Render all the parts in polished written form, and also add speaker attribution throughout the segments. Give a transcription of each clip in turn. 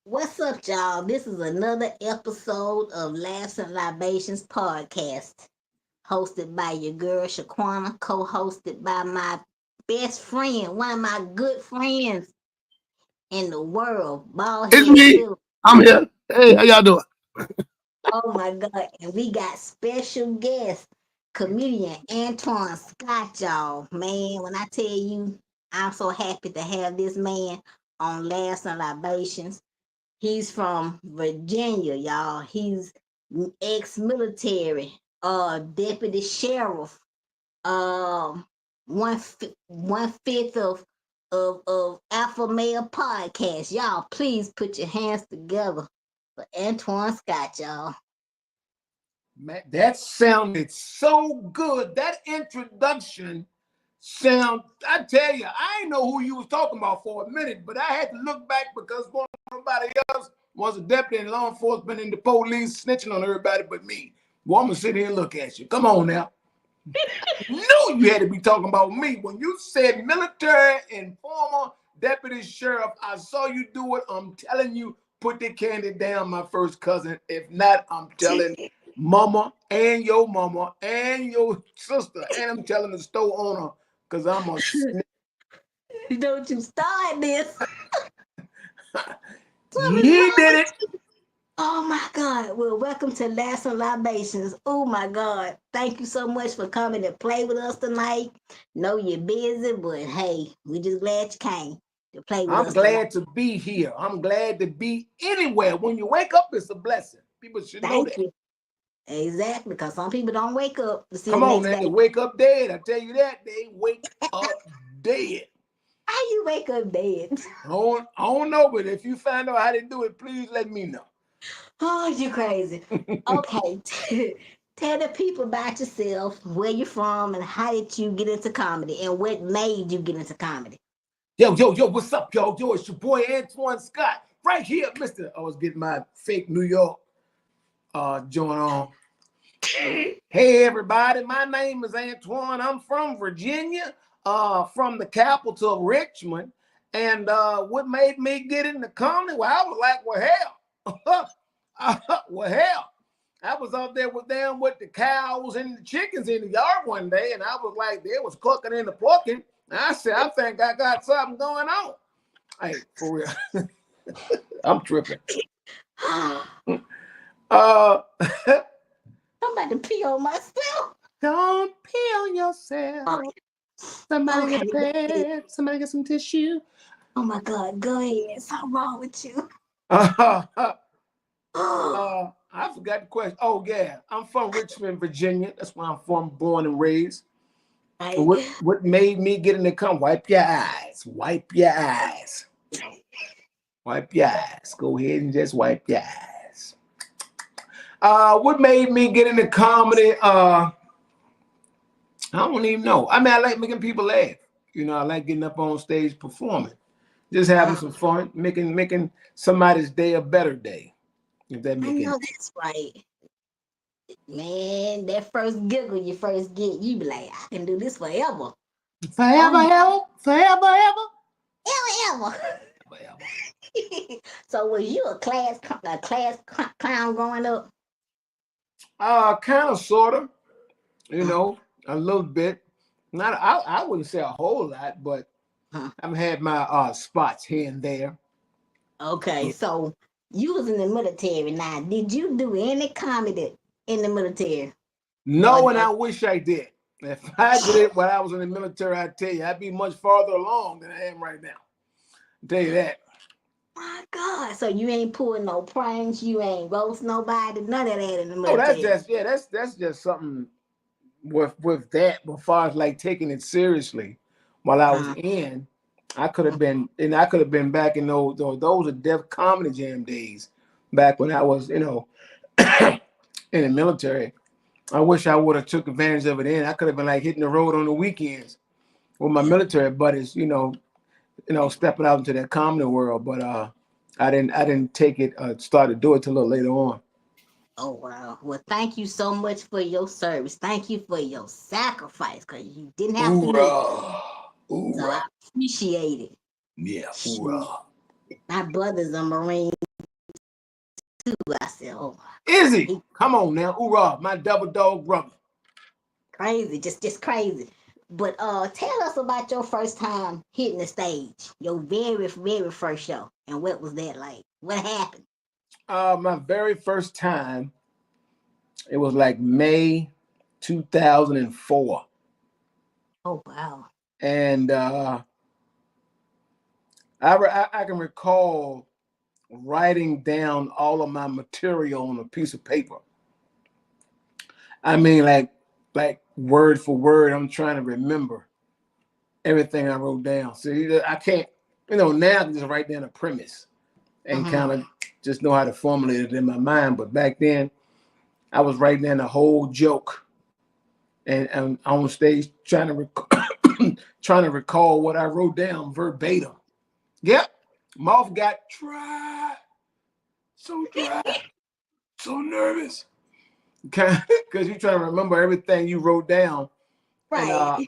Speaker 1: What's up, y'all? This is another episode of Laughs and Libations podcast, hosted by your girl Shaquana, co-hosted by my best friend, one of my good friends in the world,
Speaker 2: It's
Speaker 1: Baldhead
Speaker 2: me.
Speaker 1: Phil.
Speaker 2: I'm here. Hey, how y'all doing?
Speaker 1: Oh my God. And we got special guest, comedian Antoine Scott, y'all. Man, when I tell you, I'm so happy to have this man on Laughs and Libations. He's from Virginia, y'all. He's ex-military, deputy sheriff, um, one fifth of Alpha Male podcast. Y'all, please put your hands together for Antoine Scott, y'all.
Speaker 2: Man, that sounded so good. That introduction I tell you, I didn't know who you was talking about for a minute, but I had to look back because nobody else was a deputy in law enforcement and the police snitching on everybody but me. Well, I'm going to sit here and look at you. Come on now. Knew you had to be talking about me. When you said military and former deputy sheriff, I saw you do it. I'm telling you, put the candy down, my first cousin. If not, I'm telling mama and your sister, and I'm telling the store owner because I'm a snitch.
Speaker 1: Don't you start this. Something's
Speaker 2: He
Speaker 1: wrong
Speaker 2: did
Speaker 1: with
Speaker 2: it.
Speaker 1: you. Oh my God. Well, welcome to Laughs and Libations. Oh my God. Thank you so much for coming to play with us tonight. Know you're busy, but hey, we just glad you came to play with
Speaker 2: I'm
Speaker 1: us tonight.
Speaker 2: glad to be here. I'm glad to be anywhere. When you wake up, it's a blessing. People should know
Speaker 1: Thank
Speaker 2: that.
Speaker 1: you. Exactly, because some people don't wake up to see the
Speaker 2: Come on,
Speaker 1: next
Speaker 2: man.
Speaker 1: day.
Speaker 2: They wake up dead. I tell you that. They wake up dead.
Speaker 1: How you wake up dead?
Speaker 2: I don't know, but if you find out how to do it, please let me know.
Speaker 1: Oh, you crazy. Okay. Tell the people about yourself, where you're from, and how did you get into comedy, and what made you get into comedy.
Speaker 2: Yo, what's up, yo? Yo, it's your boy Antoine Scott. Right here, Mr. I was getting my fake New York joint on. Hey everybody, my name is Antoine. I'm from Virginia, from the capital of Richmond. And what made me get into comedy? Well, I was like, well, hell. Well, hell. I was out there with them with the cows and the chickens in the yard one day, and I was like, they was clucking and the plucking. And I said, I think I got something going on. Hey, for real. I'm tripping.
Speaker 1: I'm
Speaker 2: Uh
Speaker 1: about to pee on myself.
Speaker 2: don't pee on yourself. Somebody get a
Speaker 1: Okay.
Speaker 2: pad. Somebody get some tissue.
Speaker 1: Oh my God, go ahead. Something wrong with you.
Speaker 2: Uh,
Speaker 1: Oh,
Speaker 2: I forgot the question. Oh yeah, I'm from Richmond, Virginia. That's where I'm from, born and raised. And
Speaker 1: right.
Speaker 2: what made me get in the come? Wipe your eyes. Wipe your eyes. Wipe your eyes. Go ahead and just wipe your eyes. What made me get into comedy? I don't even know. I mean, I like making people laugh. You know, I like getting up on stage performing, just having
Speaker 1: Wow.
Speaker 2: some fun, making somebody's day a better day. If that
Speaker 1: I
Speaker 2: make any
Speaker 1: know that's right. Man, that first giggle you first get, you be like, I can do this forever.
Speaker 2: forever,
Speaker 1: Oh,
Speaker 2: ever, forever, ever,
Speaker 1: ever,
Speaker 2: forever.
Speaker 1: ever. So was you a class clown growing up?
Speaker 2: Kind of, sort of. You
Speaker 1: Uh,
Speaker 2: know, a little bit. Not, I wouldn't say a whole lot, but
Speaker 1: uh,
Speaker 2: I've had my spots here and there.
Speaker 1: okay, so you was in the military. Now, did you do any comedy in the military? Or,
Speaker 2: No, and I wish I did. If I did it while I was in the military, I tell you, I'd be much farther along than I am right now. I'll tell you that.
Speaker 1: my God, so you ain't pulling no pranks, you ain't roast nobody, none of that in the
Speaker 2: Oh, that's
Speaker 1: military.
Speaker 2: just that's just something with that. But as far as like taking it seriously, while I was
Speaker 1: Uh,
Speaker 2: in, I could have been back in those are Def Comedy Jam days, back when I was in the military. I wish I would have took advantage of it then. I could have been like hitting the road on the weekends with my
Speaker 1: yeah.
Speaker 2: military buddies, stepping out into that comedy world. But I didn't take it, start to do it till a little later on.
Speaker 1: Oh wow. Well, thank you so much for your service. Thank you for your sacrifice, because you didn't have to do it.
Speaker 2: Hoorah.
Speaker 1: So I
Speaker 2: Hoorah.
Speaker 1: appreciate it.
Speaker 2: Yeah,
Speaker 1: Shoot.
Speaker 2: hoorah.
Speaker 1: My brother's a Marine. I said, oh,
Speaker 2: Is he?
Speaker 1: he
Speaker 2: Come on now. Hoorah, my double dog brother.
Speaker 1: crazy, just crazy. But tell us about your first time hitting the stage, your very first show, and what was that like? What happened?
Speaker 2: My very first time, it was like May 2004.
Speaker 1: Oh wow.
Speaker 2: And I can recall writing down all of my material on a piece of paper. I mean, like word for word, I'm trying to remember everything I wrote down. See, I can't, now I can just write down a premise and
Speaker 1: Mm-hmm.
Speaker 2: kind of just know how to formulate it in my mind. But back then, I was writing down a whole joke and on stage trying to trying to recall what I wrote down verbatim. Yep, mouth got dry, so dry, so nervous, because you're trying to remember everything you wrote down. And
Speaker 1: Right.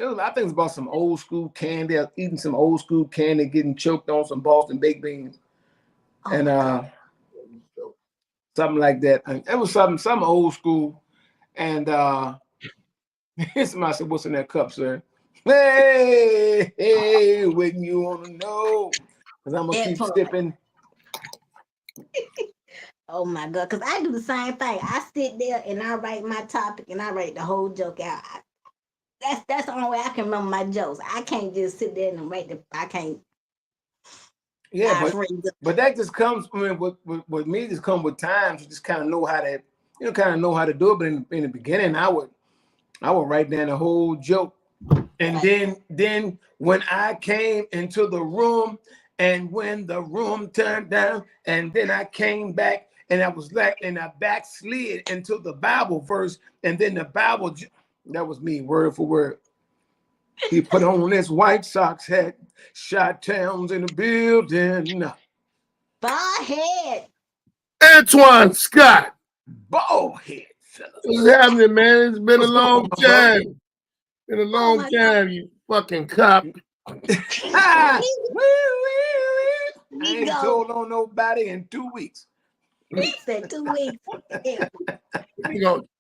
Speaker 2: I think it's about some old school candy, eating some old school candy, getting choked on some Boston baked beans,
Speaker 1: Oh
Speaker 2: and
Speaker 1: my God.
Speaker 2: something like that. And it was some old school. And somebody said, "What's in that cup, sir?" Hey, wouldn't you want to know? Because I'm gonna
Speaker 1: That
Speaker 2: keep
Speaker 1: part.
Speaker 2: sipping.
Speaker 1: Oh my God. Because I do the same thing. I sit there and I write my topic and I write the whole joke out. That's the only way I can remember my jokes. I can't just sit there and write the. I can't.
Speaker 2: Yeah,
Speaker 1: I
Speaker 2: but
Speaker 1: freeze up.
Speaker 2: but that just comes. I mean, with me, just come with time. You just kind of know how to, kind of know how to do it. But in the beginning, I would write down the whole joke, and
Speaker 1: Right.
Speaker 2: then when I came into the room, and when the room turned down, and then I came back, and I was like, and I backslid into the Bible verse, and then the Bible. That was me, word for word. He put on his White Sox hat, shot towns in the building.
Speaker 1: Bald head.
Speaker 3: Antoine Scott.
Speaker 2: Bald head,
Speaker 3: What's
Speaker 2: fellas.
Speaker 3: happening, man? It's been a
Speaker 2: What's going
Speaker 3: long
Speaker 2: on, my brother?
Speaker 3: time. Been a
Speaker 1: Oh
Speaker 3: long
Speaker 1: my God.
Speaker 3: time, you fucking cop.
Speaker 2: Ah,
Speaker 1: He,
Speaker 2: wee, wee, wee. I
Speaker 1: he
Speaker 2: ain't
Speaker 1: go.
Speaker 2: told on nobody in 2 weeks.
Speaker 1: He said 2 weeks. Yeah,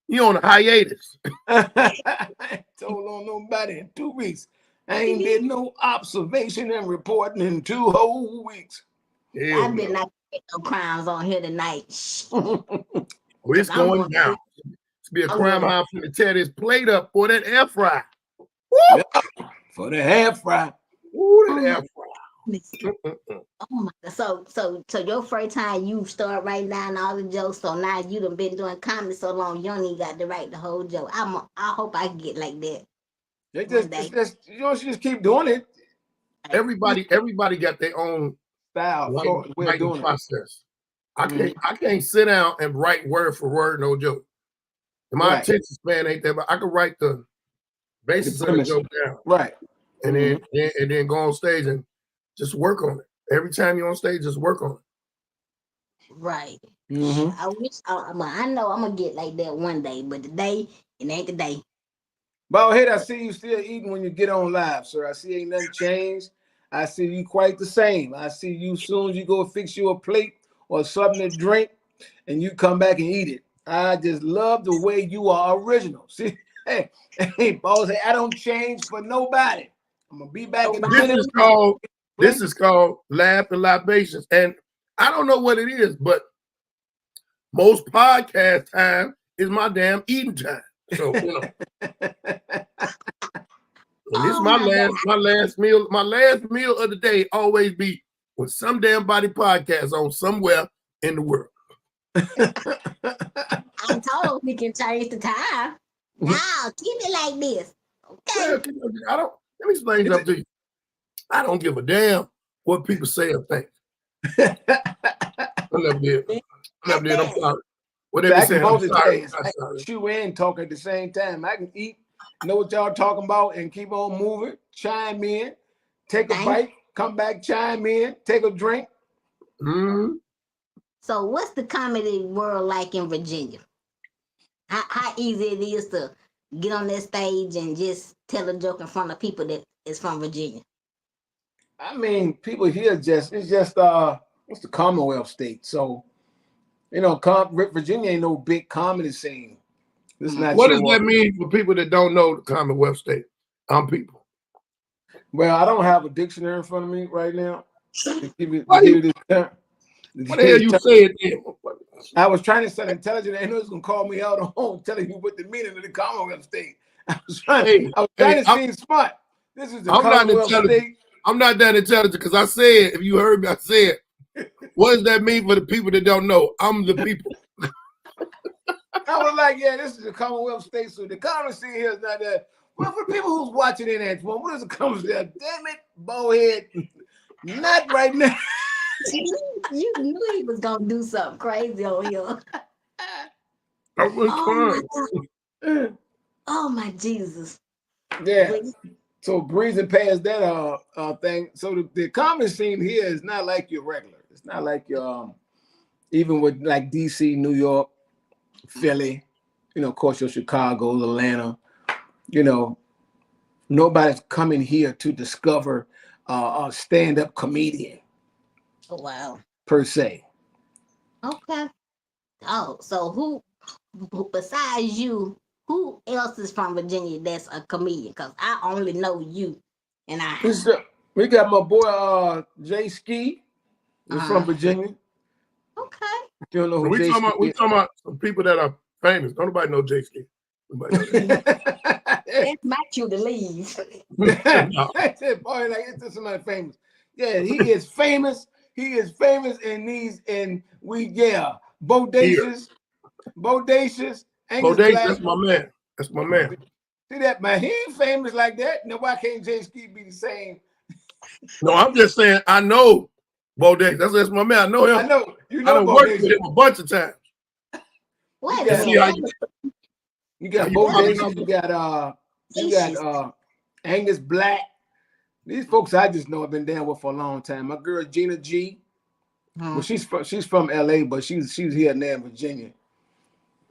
Speaker 3: You on a hiatus.
Speaker 2: I ain't told on nobody in 2 weeks. I ain't did no observation and reporting in 2 whole weeks.
Speaker 3: Hell
Speaker 1: I better
Speaker 3: no.
Speaker 1: not get no crimes on here tonight. Shh.
Speaker 3: Oh,
Speaker 1: Cause
Speaker 3: it's
Speaker 1: I'm
Speaker 3: going
Speaker 1: going
Speaker 3: down.
Speaker 1: to.
Speaker 3: It's be a
Speaker 1: I'm
Speaker 3: crime
Speaker 1: going
Speaker 3: house to tear this plate up for that air fry.
Speaker 2: Yeah,
Speaker 3: Woo!
Speaker 2: for the half fry.
Speaker 3: Ooh,
Speaker 1: Oh
Speaker 3: that
Speaker 1: my
Speaker 3: air
Speaker 1: goodness.
Speaker 3: fry. Mm-mm-mm.
Speaker 1: Oh my God. So your first time you start writing down all the jokes. So now you done been doing comedy so long, you don't even got to write the whole joke. I hope I get like that
Speaker 2: They
Speaker 1: one
Speaker 2: just,
Speaker 1: day.
Speaker 2: just keep doing it.
Speaker 1: Like,
Speaker 3: Everybody got their own
Speaker 2: Style,
Speaker 3: writing,
Speaker 2: way of
Speaker 3: writing
Speaker 2: doing it.
Speaker 3: process.
Speaker 2: Mhm.
Speaker 3: I can't sit down and write word for word, no joke. My
Speaker 2: Right.
Speaker 3: attention span ain't that, but I can write the
Speaker 2: The
Speaker 3: basis of the
Speaker 2: premise.
Speaker 3: joke down,
Speaker 2: Right.
Speaker 3: and
Speaker 2: Hmm.
Speaker 3: then go on stage and just work on it. Every time you're on stage, just work on it.
Speaker 1: right.
Speaker 2: Hmm.
Speaker 1: I wish I know I'm gonna get like that one day, but today it ain't the day.
Speaker 2: Baldhead, I see you still eating when you get on live, sir. I see ain't nothing changed. I see you quite the same. I see you soon as you go fix you a plate or something to drink, and you come back and eat it. I just love the way you are original. See, hey, Baldhead, I don't change for nobody. I'm gonna be back in a
Speaker 1: Nobody.
Speaker 3: This
Speaker 2: minute.
Speaker 3: is called
Speaker 2: Plate.
Speaker 3: laugh and libations, and I don't know what it is, but most podcast time is my damn eating time. So and this is
Speaker 1: Oh my God.
Speaker 3: my last meal. My last meal of the day always be with some damn body podcast on somewhere in the world.
Speaker 1: I told him we can change the time. No, keep it like this.
Speaker 3: Well,
Speaker 1: Okay.
Speaker 3: I don't. Let me explain something to you. I don't give a damn what people say or think. I never did. I never
Speaker 1: Like
Speaker 3: did. I'm
Speaker 1: that.
Speaker 3: sorry.
Speaker 2: So
Speaker 3: Whatever you
Speaker 2: I can
Speaker 3: saying, I'm sorry.
Speaker 2: multitask.
Speaker 3: I'm
Speaker 2: I can
Speaker 3: sorry.
Speaker 2: chew and talk at the same time. I can eat, know what y'all talking about, and keep on moving. Chime in, take a
Speaker 1: Thank
Speaker 2: bite, come back, chime in, take a drink.
Speaker 3: Mm-hmm.
Speaker 1: So what's the comedy world like in Virginia? How easy it is to get on that stage and just tell a joke in front of people that is from Virginia?
Speaker 2: I mean, people here it's just it's the Commonwealth state. So You know, Virginia ain't no big comedy scene. This
Speaker 1: Mm.
Speaker 2: not
Speaker 3: What does
Speaker 2: your.
Speaker 3: that mean for people that don't know the Commonwealth state? People.
Speaker 2: Well, I don't have a dictionary in front of me right now to give you
Speaker 3: Why you?
Speaker 2: this term.
Speaker 3: What the hell you say it then?
Speaker 2: I was trying to sound intelligent. I know it's gonna call me out on home, telling you what the meaning of the Commonwealth state. I was trying
Speaker 3: Hey,
Speaker 2: to seem smart. This is the
Speaker 3: I'm not
Speaker 2: Commonwealth
Speaker 3: intelligent.
Speaker 2: state.
Speaker 3: I'm not that intelligent because I said, if you heard me, I said, what does that mean for the people that don't know? I'm the people.
Speaker 2: I was like, yeah, this is the Commonwealth state. So the Commonwealth state here is not that. Well, for people who's watching in Antoine, what is the Commonwealth state? Damn it, bowhead. Not right now.
Speaker 1: You knew he was gonna do something crazy on here.
Speaker 3: I was
Speaker 1: Oh my God. Oh my Jesus.
Speaker 2: Yeah.
Speaker 1: But
Speaker 2: So breezing past that thing. So the comedy scene here is not like your regular. It's not like your even with like DC, New York, Philly, you know, of course your Chicago, Atlanta, you know, nobody's coming here to discover a stand-up comedian
Speaker 1: oh, wow.
Speaker 2: per se.
Speaker 1: Okay. Oh, so who besides you, who else is from Virginia that's a comedian? Because I only know you and I.
Speaker 2: We got my boy Jay Ski, who's from
Speaker 1: Uh,
Speaker 2: Virginia.
Speaker 1: okay.
Speaker 2: If you don't know who
Speaker 3: we
Speaker 2: Jay
Speaker 3: talking
Speaker 2: Ski
Speaker 3: about we
Speaker 2: is.
Speaker 3: talking about some people that are famous. Don't nobody know J.Ski.
Speaker 1: That's my cue to leave.
Speaker 3: No.
Speaker 2: I said, boy, like it's somebody famous. Yeah, he is famous. He is famous in these, and
Speaker 3: Here.
Speaker 2: bodacious, Angus
Speaker 3: Bodacious,
Speaker 2: Black.
Speaker 3: that's my man. That's my man.
Speaker 2: See that, man? He ain't famous like that. Now, why can't Jay Ski be the same?
Speaker 3: No, I'm just saying I know Bodacious. That's my man. I know
Speaker 2: I
Speaker 3: him.
Speaker 2: know you
Speaker 3: I
Speaker 2: know
Speaker 3: done worked with
Speaker 2: bodacious.
Speaker 3: him a bunch of times.
Speaker 2: You
Speaker 1: Wait a
Speaker 3: To
Speaker 2: got
Speaker 3: see how
Speaker 1: minute.
Speaker 2: you
Speaker 3: how
Speaker 2: got
Speaker 3: you popping
Speaker 2: bodacious.
Speaker 3: up.
Speaker 2: You got Angus Black. These folks I just know have been down with for a long time. My girl Gina G. Well, she's from LA, but she's here now in Virginia.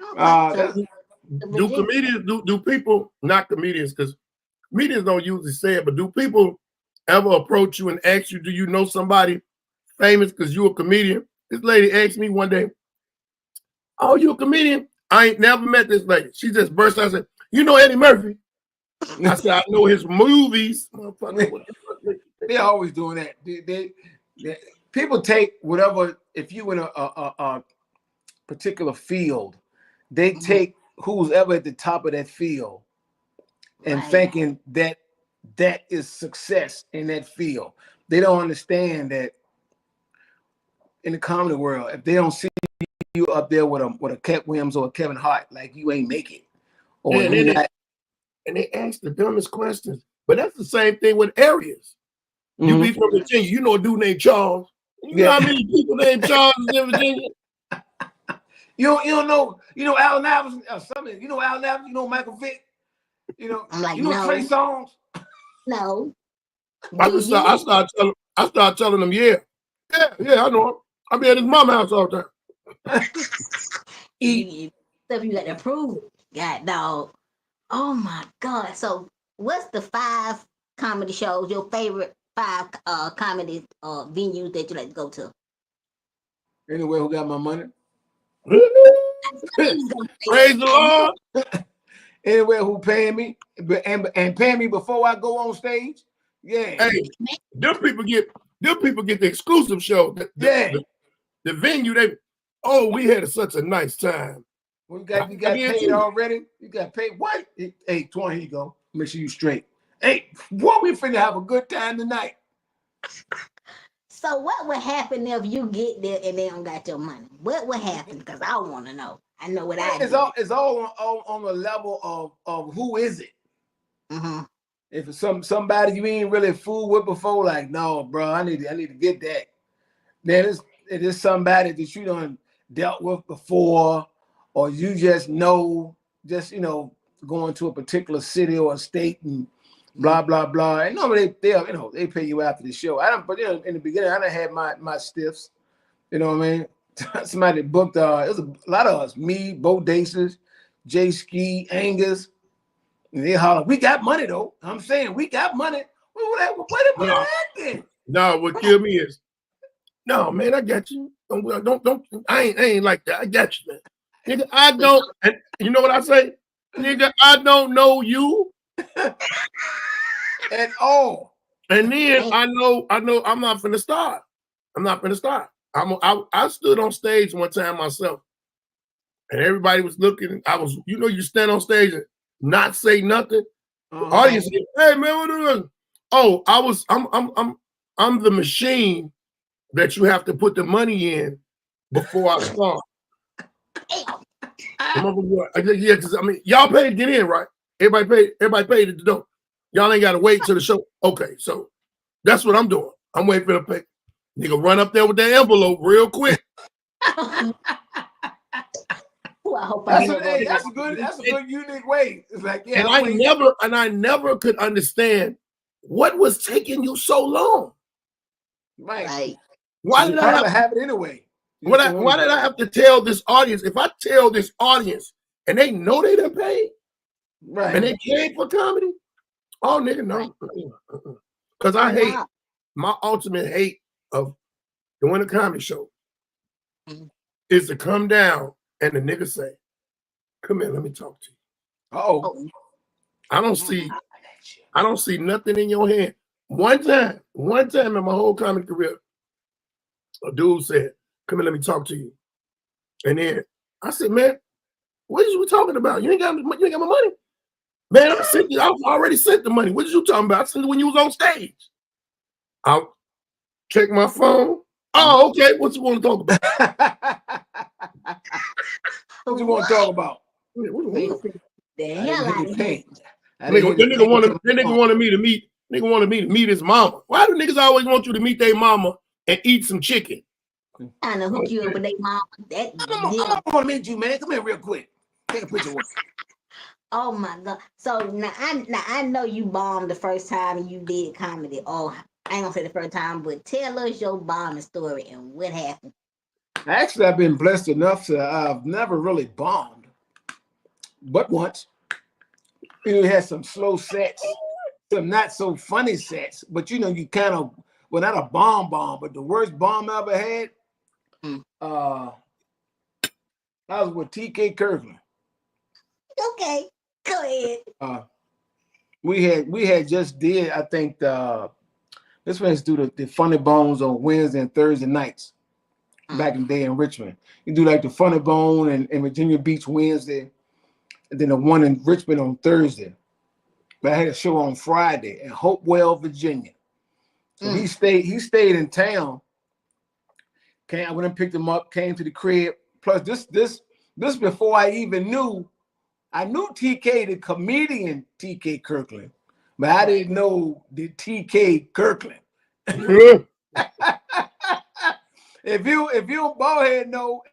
Speaker 1: Okay. So
Speaker 2: That's,
Speaker 1: the
Speaker 3: Do
Speaker 1: Virginia.
Speaker 3: comedians do people, not comedians, because comedians don't usually say it, but do people ever approach you and ask you, do you know somebody famous because you're a comedian? This lady asked me one day, oh, you a comedian? I ain't never met this lady. She just burst out and said, you know Eddie Murphy? I said, I know his movies. Motherfucker,
Speaker 2: they're always doing that. They people take whatever. If you in a particular field, they take who's ever at the top of that field and
Speaker 1: Right.
Speaker 2: thinking that that is success in that field. They don't understand that in the comedy world, if they don't see you up there with a Cat Williams or a Kevin Hart, like you ain't make it, or
Speaker 3: and
Speaker 2: you
Speaker 3: then
Speaker 2: not.
Speaker 3: they ask the dumbest questions. But that's the same thing with areas. You be from Virginia, you know a dude named Charles. You know how many people named Charles is in Virginia?
Speaker 2: You don't know Allen Iverson or something. You know Allen Iverson, you know Michael Vick,
Speaker 1: I'm like,
Speaker 2: you know Trey
Speaker 1: no,
Speaker 2: Songz.
Speaker 1: no.
Speaker 3: I
Speaker 1: Do you?
Speaker 3: start telling them, yeah, I know him. I be at his mama house all the time.
Speaker 1: Stuff you got to prove. God, dog. Oh my God. So, what's the 5 comedy shows, your favorite 5 comedy venues that you like to go to?
Speaker 2: Anyway, who got my money?
Speaker 3: Praise the Lord.
Speaker 2: Anywhere who paying me and paying me before I go on stage. Yeah.
Speaker 3: Hey, them people get the exclusive show. The venue, we had such a nice time.
Speaker 2: Well, you got paid already. You got paid. What? Hey, Twan, here you go. Make sure you straight. Hey, what we finna have a good time tonight.
Speaker 1: So what would happen if you get there and they don't got your money? What would happen? Because I want to know. I know what I do.
Speaker 2: It's all on the level of who is it.
Speaker 1: Mm-hmm.
Speaker 2: If it's somebody you ain't really fooled with before, like no, bro, I need to get that. Then it is somebody that you done dealt with before, or you just know, going to a particular city or a state and blah blah blah. And normally they pay you after the show. I don't, but in the beginning I done had my stiffs. You know what I mean? Somebody booked. It was a lot of us. Me, Bodacious, Jay Ski, Angus. And they holler, we got money though. I'm saying we got money. Where the money at then?
Speaker 3: No, what killed me is, no, man, I got you. Don't. I ain't like that. I got you, man. Nigga, I don't. And you know what I say, nigga? I don't know you
Speaker 2: at all.
Speaker 3: And then I know. I'm not finna start. I'm not finna start. I stood on stage one time myself, and everybody was looking. You stand on stage and not say nothing. Audience, said, hey man, what are you doing? Oh, I'm the machine that you have to put the money in before I start. Yeah, because I mean, y'all paid to get in, right? Everybody paid at the door. Y'all ain't gotta wait till the show. Okay, so that's what I'm doing. I'm waiting for the pay. Nigga, run up there with that envelope real quick.
Speaker 2: That's a good unique way. It's like, yeah.
Speaker 3: And I never could understand what was taking you so long.
Speaker 2: Right.
Speaker 3: Why did I
Speaker 2: have it anyway?
Speaker 3: Why did I have to tell this audience? If I tell this audience and they know they done paid,
Speaker 2: right,
Speaker 3: and they came for comedy, oh nigga, no. Because I hate my ultimate hate of doing a comedy show is to come down and the nigga say, come here, let me talk to you.
Speaker 2: Oh.
Speaker 3: I don't see nothing in your hand. One time in my whole comedy career, a dude said, come here, let me talk to you. And then I said, man, what is you talking about? You ain't got my money. Man, I already sent the money. What is you talking about? I sent it when you was on stage. I'll check my phone. Oh, okay. What you want to talk about?
Speaker 2: What you want to talk about?
Speaker 1: The hell out of here.
Speaker 3: That nigga wanted me to meet his mama. Why do niggas always want you to meet their mama and eat some chicken?
Speaker 1: Trying to hook you up with their mama.
Speaker 2: I'm gonna meet you, man. Come here real quick. Take a picture with me.
Speaker 1: Oh my God. So now I know you bombed the first time you did comedy. Oh, I ain't gonna say the first time, but tell us your bombing story and what happened.
Speaker 2: Actually, I've been blessed enough to I've never really bombed, but once. You had some slow sets, some not so funny sets, but you kind of, well, not a bomb, but the worst bomb I ever had, I was with TK Kirkland.
Speaker 1: Okay, go ahead.
Speaker 2: We had just did, I think, this was do the Funny Bones on Wednesday and Thursday nights back in the day in Richmond. You do like the Funny Bone in Virginia Beach Wednesday, and then the one in Richmond on Thursday. But I had a show on Friday in Hopewell, Virginia. So he stayed in town. I went and picked him up, came to the crib. Plus this before I even knew. I knew TK, the comedian TK Kirkland, but I didn't know the TK Kirkland. If you bald head know,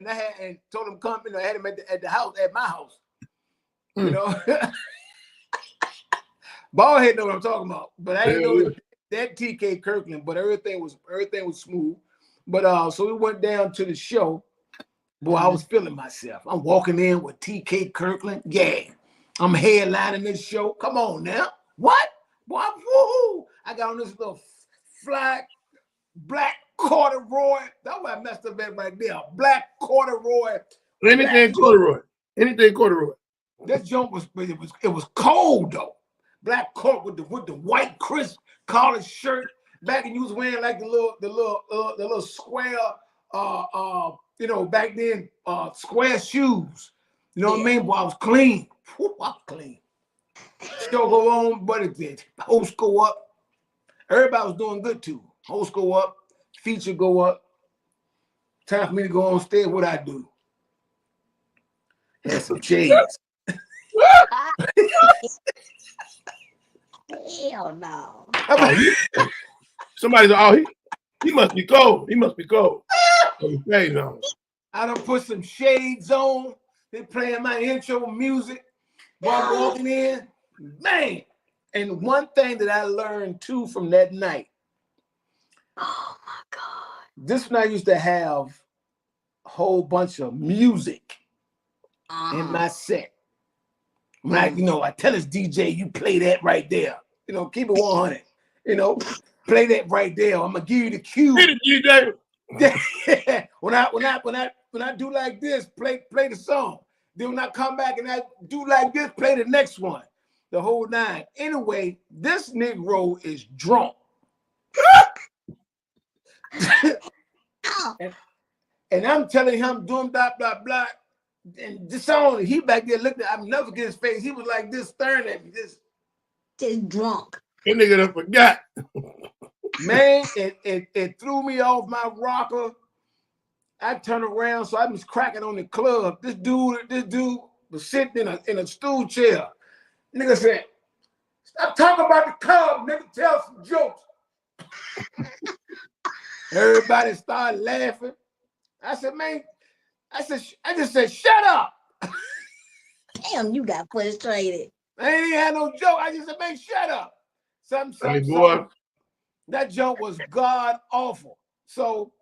Speaker 2: and told him come, I had him at the house, at my house. You know. Bald head know what I'm talking about, but I didn't know that TK Kirkland. But everything was smooth. But so we went down to the show. Boy, I was feeling myself. I'm walking in with TK Kirkland. Yeah, I'm headlining this show. Come on now, what? Boy, woohoo! I got on this little black corduroy. That's why I messed up that right there. Black corduroy.
Speaker 3: Anything corduroy.
Speaker 2: This joint was cold though. Black coat with the white crisp collar shirt. Back when you was wearing like the little square back then square shoes. You know what I mean? Boy, I was clean. Whew, I was clean. Show go on, but it did. Host go up. Everybody was doing good too. Host go up, feature go up. Time for me to go on stage. What I do? Had some shades.
Speaker 1: Hell no.
Speaker 3: Somebody's he must be cold. He must be cold. Hey, no.
Speaker 2: I done put some shades on. They playing my intro music while I'm walking in. Man. And one thing that I learned too from that night.
Speaker 1: Oh my God.
Speaker 2: This one I used to have a whole bunch of music in my set. Like, I tell this DJ, you play that right there. Keep it 100. Play that right there. I'm gonna give you the cue.
Speaker 3: Hit it, DJ.
Speaker 2: When I do like this, play the song. Then when I come back and I do like this, play the next one. The whole nine. Anyway, this Negro is drunk.
Speaker 1: Oh,
Speaker 2: and I'm telling him, doing blah, blah, blah. And this song, he back there looking, I'll never forget his face. He was like this, staring at me. This
Speaker 1: just drunk.
Speaker 3: That nigga done forgot.
Speaker 2: man, it threw me off my rocker. I turned around, so I was cracking on the club. This dude was sitting in a stool chair. Nigga said, "Stop talking about the club, nigga. Tell some jokes." Everybody started laughing. I said, "Man," I just said, "Shut up."
Speaker 1: Damn, you got frustrated.
Speaker 2: I ain't had no joke. I just said, "Man, shut up." Something.
Speaker 3: Boy.
Speaker 2: That joke was god awful. So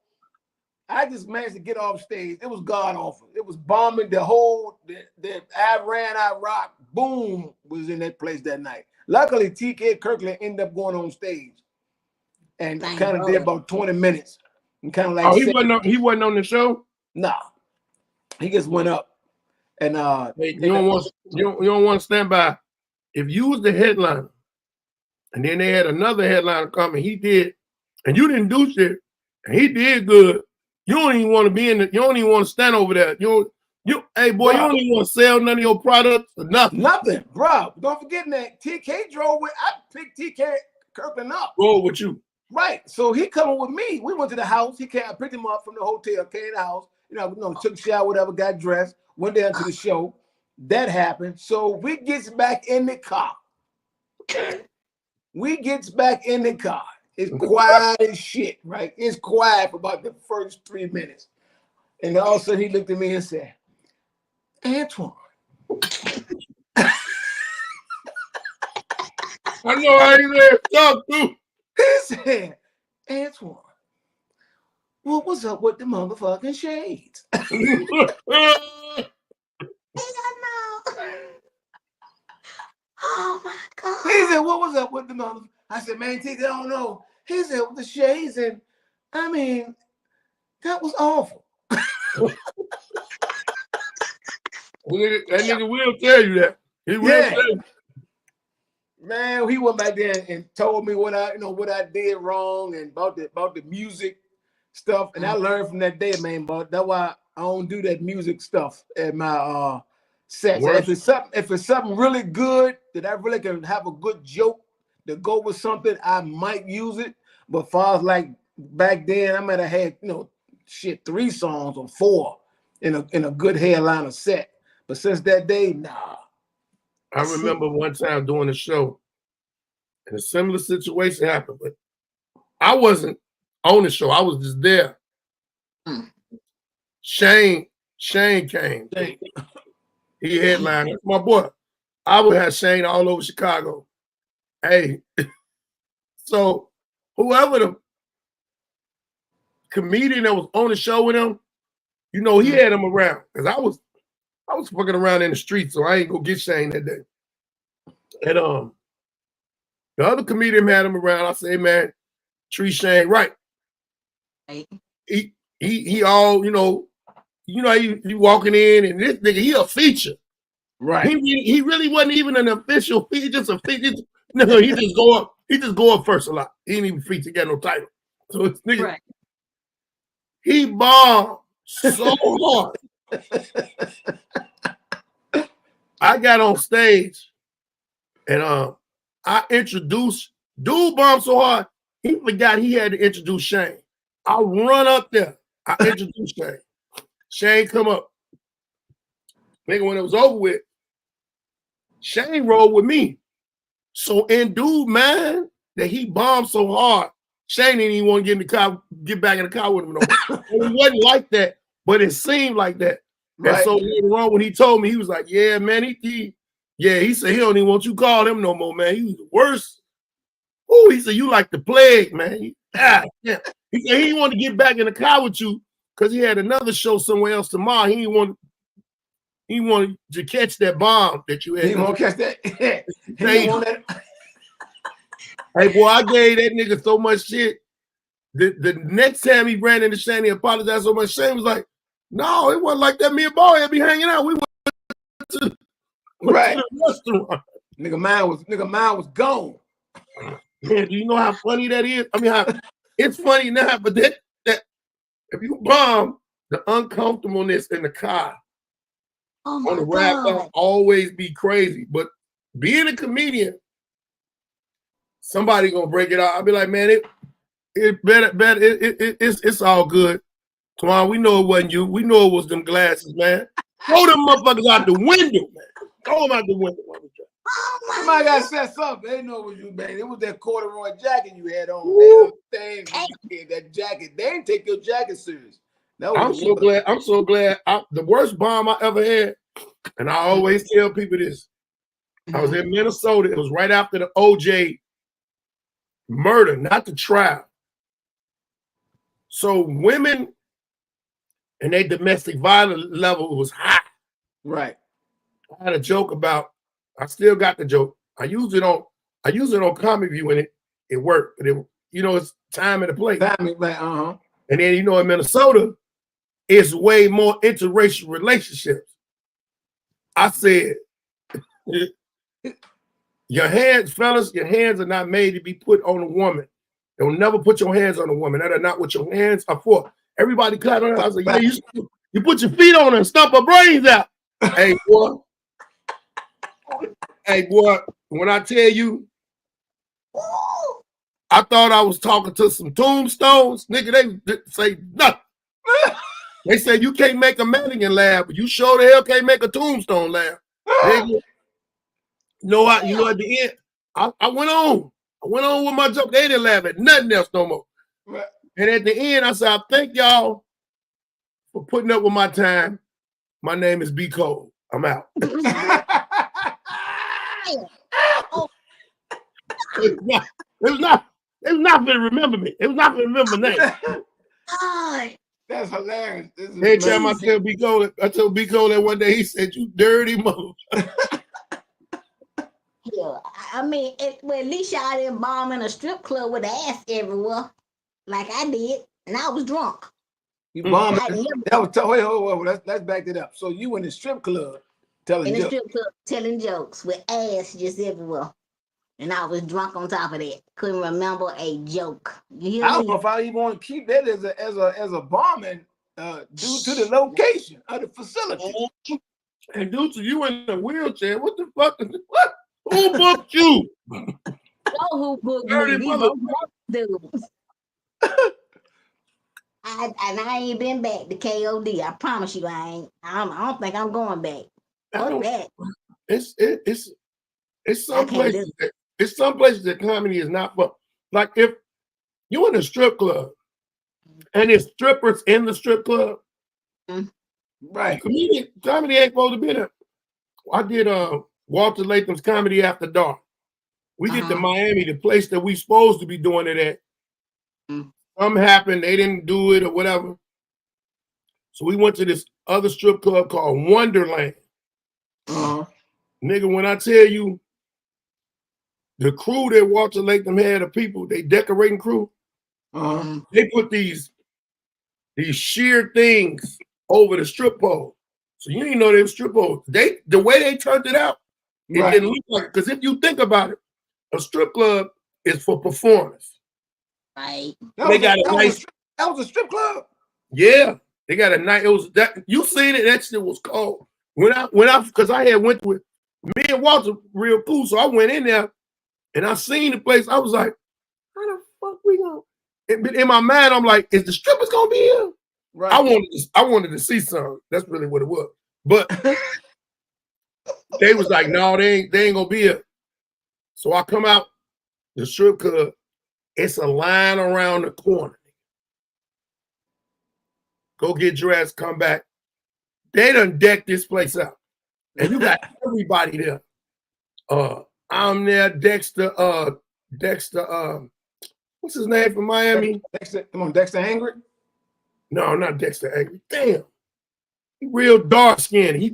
Speaker 2: I just managed to get off stage. It was god awful. It was bombing the whole, the Iraq boom was in that place that night. Luckily, TK Kirkland ended up going on stage and kind of did about 20 minutes. And kind of like,
Speaker 3: he wasn't on the show?
Speaker 2: Nah. He just went up. And
Speaker 3: you don't want to stand by. If you was the headliner, and then they had another headliner come and he did, and you didn't do shit, and he did good, you don't even want to be you don't even want to stand over there. Hey boy, bro, you don't even want to sell none of your products or nothing.
Speaker 2: Nothing, bro. Don't forget that TK drove with, I picked TK Kirkland up.
Speaker 3: Roll with you.
Speaker 2: Right. So he coming with me. We went to the house. I picked him up from the hotel, came to the house, took a shower, whatever, got dressed, went down to the show. That happened. So we gets back in the car. It's quiet as shit, right? It's quiet for about the first 3 minutes. And all of a sudden he looked at me and said, "Antoine."
Speaker 3: I know how you there talk too.
Speaker 2: He said, "Antoine, what was up with the motherfucking shades?"
Speaker 1: Oh my God.
Speaker 2: He said, "What was up with the motherfucker?" I said, "Man, TK, I don't know." He said, "With the shades," and I mean, that was awful.
Speaker 3: That nigga will tell you that. He will tell you.
Speaker 2: Man, he went back there and told me what I did wrong and about the music stuff. And I learned from that day, man. But that's why I don't do that music stuff at my sets. If it's something really good that I really can have a good joke to go with something, I might use it. But far as like back then, I might have had 3 songs or 4 in a good headliner set. But since that day, nah.
Speaker 3: I remember one time doing a show, and a similar situation happened, but I wasn't on the show. I was just there. Shane came. He headlined. That's my boy. I would have Shane all over Chicago. Hey, so whoever the comedian that was on the show with him, he had him around because I was fucking around in the street, so I ain't go get Shane that day. And the other comedian had him around. I said, "Hey, man, treat Shane right." He all you walking in, and this nigga, he a feature.
Speaker 2: Right.
Speaker 3: He really wasn't even an official feature, just a feature. No, he just go up. He just go up first a lot. He ain't even feature, got no title. So it's nigga. Right. He bombed so hard. I got on stage and I introduced, dude bombed so hard, he forgot he had to introduce Shane. I run up there. I introduced Shane. Shane come up. Nigga, when it was over with, Shane rolled with me. So in dude mind that he bombed so hard, Shane didn't even want to get back in the car with him no more. It wasn't like that, but it seemed like that. Right. And so later on, when he told me, he was like, "Yeah, man, he said he don't even want you to call him no more, man. He was the worst." Oh, he said, "You like the plague, man." Yeah. He said he didn't want to get back in the car with you because he had another show somewhere else tomorrow. He wanted to catch that bomb that you had.
Speaker 2: He won't catch that.
Speaker 3: Hey, boy, I gave that nigga so much shit. the next time he ran into Shane, he apologized so much. Shane was like, "No, it wasn't like that. Me and Boy had be hanging out. We went to the restaurant.
Speaker 2: Nigga, mine was gone.
Speaker 3: Man, do you know how funny that is? I mean, it's funny now, but that if you bomb, the uncomfortableness in the car on the ride back always be crazy. But being a comedian, somebody gonna break it out. I'll be like, man, it's all good. Come on, we know it wasn't you. We know it was them glasses, man. Throw them motherfuckers out the window, man. Throw them out the window.
Speaker 2: Somebody got set up. They know it was you, man. It was that corduroy jacket you had on. That jacket. They didn't take your jacket serious.
Speaker 3: I'm so glad. The worst bomb I ever had, and I always tell people this. I was in Minnesota. It was right after the OJ murder, not the trial. So women and their domestic violence level was high.
Speaker 2: Right.
Speaker 3: I had a joke about. I still got the joke. I use it on Comedy View, and it worked. But it's time and a place.
Speaker 2: Timing, like,
Speaker 3: And then in Minnesota, it's way more interracial relationships. I said, your hands, fellas, your hands are not made to be put on a woman. Don't never put your hands on a woman. That are not what your hands are for. Everybody clapping. I was like, yeah, you put your feet on her and stomp her brains out. Hey, boy, when I tell you, I thought I was talking to some tombstones. Nigga, they say nothing. They say you can't make a mannequin laugh, but you sure the hell can't make a tombstone laugh. Nigga. You know, at the end, I went on. I went on with my joke. They didn't laugh at nothing else no more. Right. And at the end, I said, I thank y'all for putting up with my time. My name is B. Cole. I'm out. It's not going to remember me. It's not going to remember my name.
Speaker 2: That's hilarious.
Speaker 3: Every time I tell B. Cole, that one day, he said, you dirty mother.
Speaker 1: Yeah, I mean, at least y'all didn't bomb in a strip club with ass everywhere, like I did, and I was drunk.
Speaker 2: You bombed. That was let's back it up. So you in the strip club telling
Speaker 1: jokes with ass just everywhere, and I was drunk on top of that. Couldn't remember a joke.
Speaker 2: I don't know if I even want to keep that as a bombing due to the location of the facility.
Speaker 3: And due to you in a wheelchair, what the fuck is what? Who booked you?
Speaker 1: Who booked me? Dudes. I ain't been back to KOD. I promise you, I ain't. I don't think I'm going back. Fuck that.
Speaker 3: It's some places. It's some places that comedy is not fun. Like if you in a strip club and there's strippers in the strip club,
Speaker 2: right?
Speaker 3: Comedy ain't supposed to be there. I did Walter Latham's Comedy After Dark. We get to Miami, the place that we supposed to be doing it at. Something happened, they didn't do it or whatever. So we went to this other strip club called Wonderland. Nigga, when I tell you the crew that Walter Latham had of people, they decorating crew, they put these sheer things over the strip pole. So you didn't know they were strip poles. The way they turned it out, it didn't look like it. Because if you think about it, a strip club is for performance.
Speaker 1: Right.
Speaker 2: That was a strip club.
Speaker 3: Yeah. They got a night. It was that you seen it, that shit was cold. When I because I had went with me and Walter real cool. So I went in there and I seen the place. I was like, how the fuck we going? In my mind, I'm like, is the strippers gonna be here? Right. I wanted to see some. That's really what it was. But they was like, no, they ain't gonna be here. So I come out the strip club. It's a line around the corner. Go get dressed, come back. They done decked this place out. And you got everybody there. I'm there, Dexter, what's his name from Miami?
Speaker 2: Dexter Angry?
Speaker 3: No, not Dexter Angry. Damn. He real dark skinned. He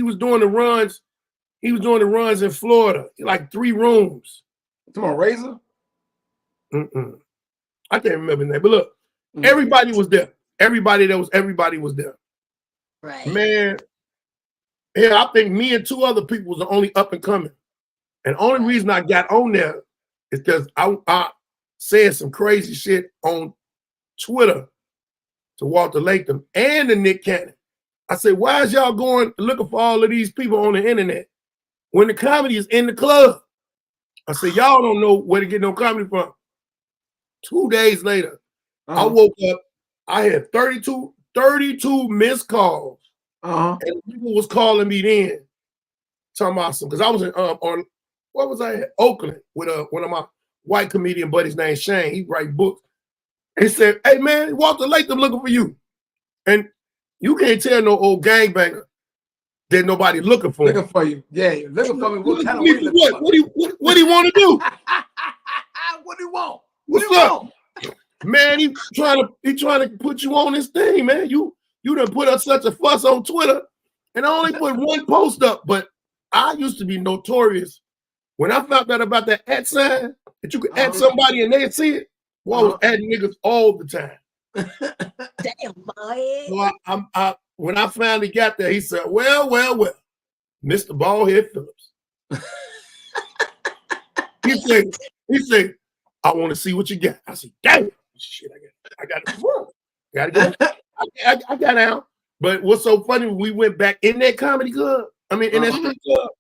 Speaker 3: was doing the runs. He was doing the runs in Florida, like 3 rooms.
Speaker 2: Come on, Razor?
Speaker 3: I can't remember his name, but look, everybody was there. Everybody was there.
Speaker 1: Right.
Speaker 3: Man, yeah, I think me and two other people was the only up and coming. And the only reason I got on there is because I said some crazy shit on Twitter to Walter Latham and to Nick Cannon. I said, why is y'all going looking for all of these people on the internet when the comedy is in the club? I said, y'all don't know where to get no comedy from. 2 days later, I woke up. I had 32 missed calls. And people was calling me then, talking about some, because I was in on, what was I at? Oakland with one of my white comedian buddies named Shane. He write books. He said, hey man, Walter Latham looking for you. And you can't tell no old gangbanger that nobody looking for him.
Speaker 2: Looking for you. Yeah, you're looking for me. What kind of
Speaker 3: way what do you want to do?
Speaker 2: What do you want?
Speaker 3: What's up? Man, he trying to put you on this thing, man. You done put up such a fuss on Twitter, and I only put one post up, but I used to be notorious. When I found out about that @ sign, that you could add somebody and they'd see it, well, I was adding niggas all the time.
Speaker 1: Damn, boy.
Speaker 3: So when I finally got there, he said, well, Mr. Ballhead Phillips. he said, I want to see what you got. I said, damn, shit, I got I got out. But what's so funny, when we went back in that comedy club, in that street club,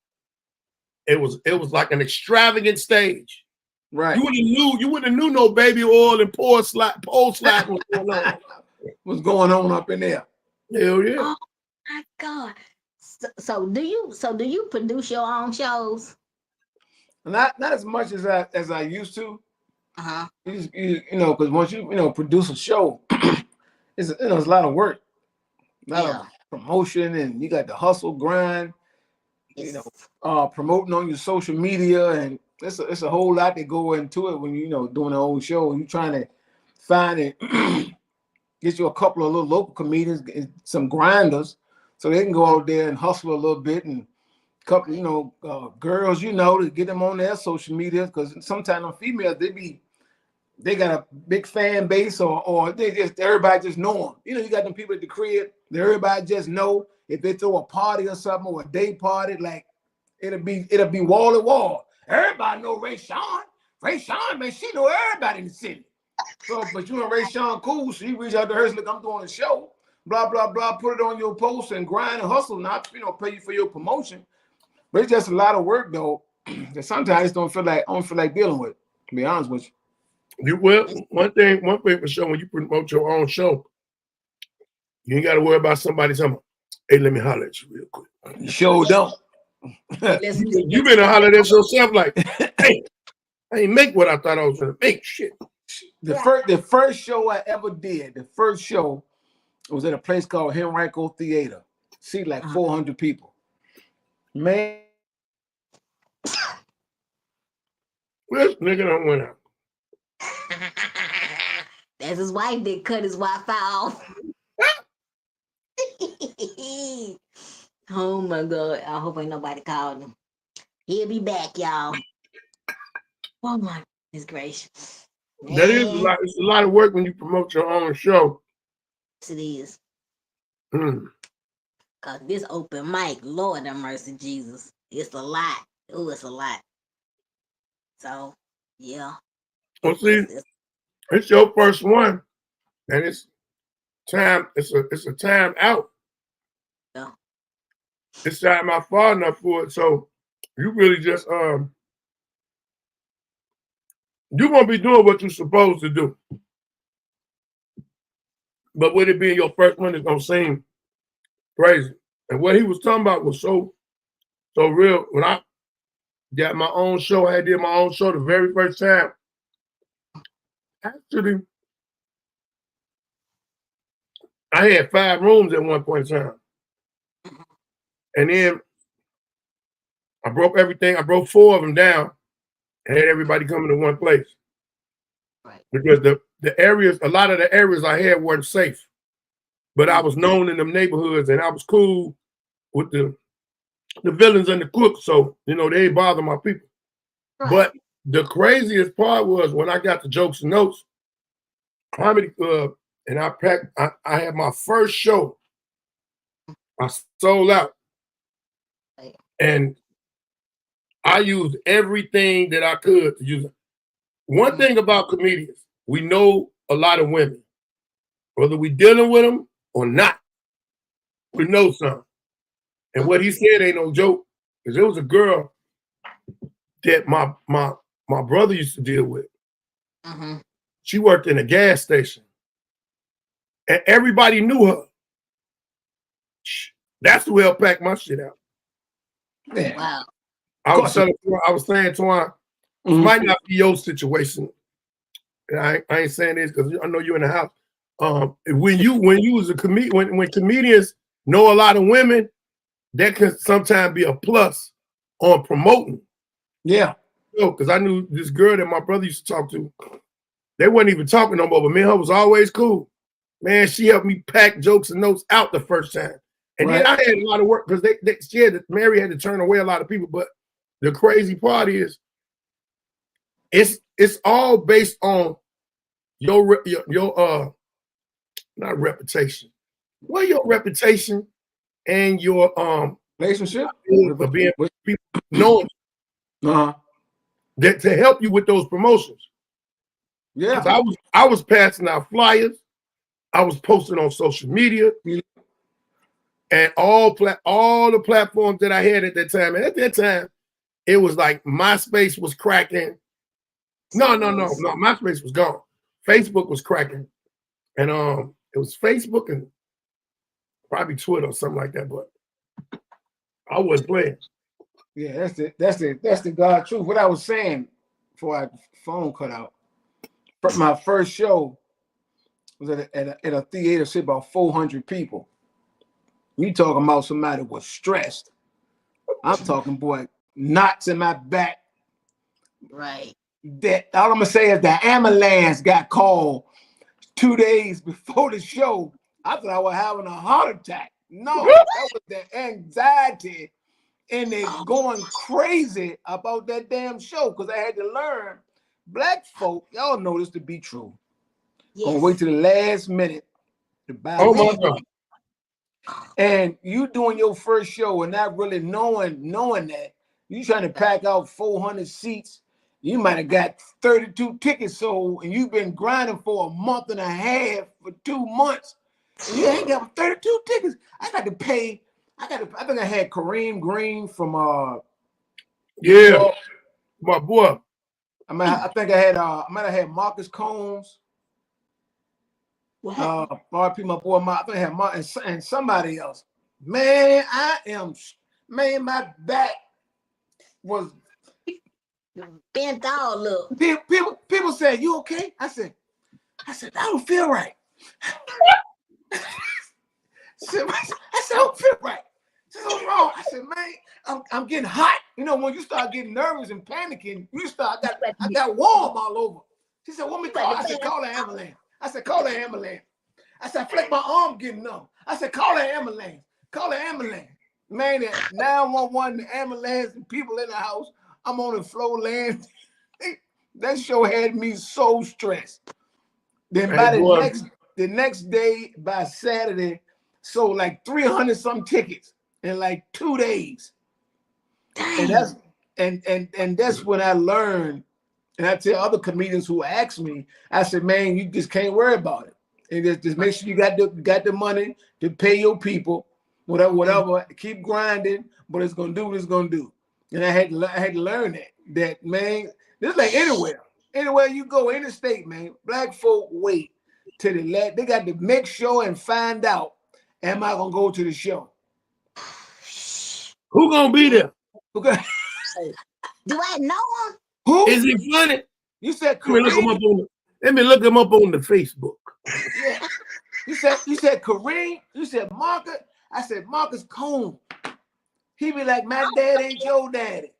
Speaker 3: it was like an extravagant stage.
Speaker 2: Right.
Speaker 3: You wouldn't have knew no baby oil and pole slide was going on.
Speaker 2: What's going on up in there?
Speaker 3: Hell yeah.
Speaker 1: Oh my God. So do you produce your own shows?
Speaker 2: Not as much as I used to. You know, because once you produce a show, it's a lot of work, a lot of promotion, and you got the hustle grind. Promoting on your social media, and it's a whole lot that go into it when doing an old show. And you're trying to find it, get you a couple of little local comedians, some grinders, so they can go out there and hustle a little bit, and couple girls, to get them on their social media, because sometimes them females they got a big fan base, or everybody just know them. You got them people at the crib that everybody just know. If they throw a party or something, or a day party, like it'll be wall to wall. Everybody know Ray Sean. Ray Sean, man, she know everybody in the city. So, but you and Ray Sean cool, so you reach out to her, look, I'm doing a show, blah blah blah. Put it on your post and grind and hustle, not pay you for your promotion. But it's just a lot of work though that sometimes I don't feel like dealing with. To be honest with you.
Speaker 3: One thing for sure, when you promote your own show, you ain't got to worry about somebody telling, hey, let me holler at you real quick.
Speaker 2: You sure don't.
Speaker 3: You better holler at yourself like, hey, I ain't make what I thought I was going to make. Shit.
Speaker 2: The first show I ever did, was at a place called Henrico Theater. See, like 400 people. Man.
Speaker 3: This nigga done went out.
Speaker 1: That's his wife that cut his Wi-Fi off. Oh my God. I hope ain't nobody called him. He'll be back, y'all. Oh my goodness gracious.
Speaker 3: That is a lot. It's a lot of work when you promote your own show.
Speaker 1: Yes, it is. Cause this open mic, Lord have mercy, Jesus. It's a lot. Oh, it's a lot. So, yeah.
Speaker 3: Well, see, it's your first one, and it's time. It's a time out.
Speaker 1: Yeah.
Speaker 3: It's time out far enough for it. So you really just you're gonna be doing what you're supposed to do. But with it being your first one, it's gonna seem crazy. And what he was talking about was so real. When I got my own show, I did my own show the very first time. Actually, I had 5 rooms at one point in time. And then I broke everything. I broke 4 of them down and had everybody coming to one place.
Speaker 1: Right.
Speaker 3: Because the areas, a lot of the areas I had weren't safe. But I was known in them neighborhoods, and I was cool with the villains and the crooks. So, they didn't bother my people. Right. But the craziest part was when I got the jokes and notes, comedy club, and I had my first show. I sold out, and I used everything that I could to use it. One thing about comedians, we know a lot of women, whether we dealing with them or not. We know some. And what he said ain't no joke, because there was a girl that my brother used to deal with. She worked in a gas station, and everybody knew her. That's who helped pack my shit out.
Speaker 2: Yeah.
Speaker 1: Wow.
Speaker 3: I was saying, Twan, might not be your situation. And I ain't saying this because I know you're in the house. When you was a comedian, when comedians know a lot of women, that can sometimes be a plus on promoting.
Speaker 2: Yeah.
Speaker 3: Because I knew this girl that my brother used to talk to. They wasn't even talking no more, but me and her was always cool. Man, she helped me pack jokes and notes out the first time. And then I had a lot of work because Mary had to turn away a lot of people. But the crazy part is, it's all based on your not reputation. Well, your reputation and your
Speaker 2: relationship
Speaker 3: of being people knowing that to help you with those promotions.
Speaker 2: Yeah,
Speaker 3: I was passing out flyers. I was posting on social media, and all the platforms that I had at that time. And at that time, it was like MySpace was cracking. No, MySpace was gone. Facebook was cracking, and it was Facebook and probably Twitter or something like that. But I wasn't playing.
Speaker 2: Yeah, that's the God truth. What I was saying before our phone cut out. My first show was at a theater, sit about 400 people. You talking about somebody was stressed. I'm talking, boy, knots in my back.
Speaker 1: Right.
Speaker 2: That all I'm gonna say is the ambulance got called 2 days before the show. I thought I was having a heart attack. No, that was the anxiety and they going crazy about that damn show because I had to learn. Black folk, y'all know this to be true. Yes. Gonna wait to the last minute to buy.
Speaker 3: Oh my God.
Speaker 2: And you doing your first show and not really knowing that you trying to pack out 400 seats. You might have got 32 tickets sold, and you've been grinding for a month and a half for 2 months. And you ain't got 32 tickets. I got to pay. I think I had Kareem Green from
Speaker 3: my boy.
Speaker 2: I think I might have had Marcus Combs. RP, my boy, I think I had Mark and somebody else. Man, my back was
Speaker 1: bent all up.
Speaker 2: People said, "You okay?" I said, I don't feel right. I said, I don't feel right. I said, what's wrong? I said, man, I'm getting hot. You know, when you start getting nervous and panicking, I got warm all over. She said, what me call? I said, call the ambulance. I said, call the ambulance. I said, I feel like my arm getting numb. I said, call the ambulance. Call the ambulance. Man, 911, the ambulance, and people in the house. I'm on the floor laying. That show had me so stressed. Then by the next day, by Saturday, sold like 300 some tickets in like 2 days. Dang. And that's when I learned. And I tell other comedians who ask me, I said, man, you just can't worry about it. And just make sure you got the money to pay your people, whatever. Keep grinding, but it's gonna do what it's gonna do. And I had to learn that man, this is like anywhere you go, any state, man. Black folk wait till they got to make sure and find out, am I gonna go to the show?
Speaker 3: Who gonna be there?
Speaker 2: Okay.
Speaker 1: Do I know him?
Speaker 3: Who is he funny?
Speaker 2: You said
Speaker 3: let me look him up on the Facebook.
Speaker 2: Yeah. You said Kareem. You said Marcus. I said Marcus Combs. He be like, my dad ain't your daddy.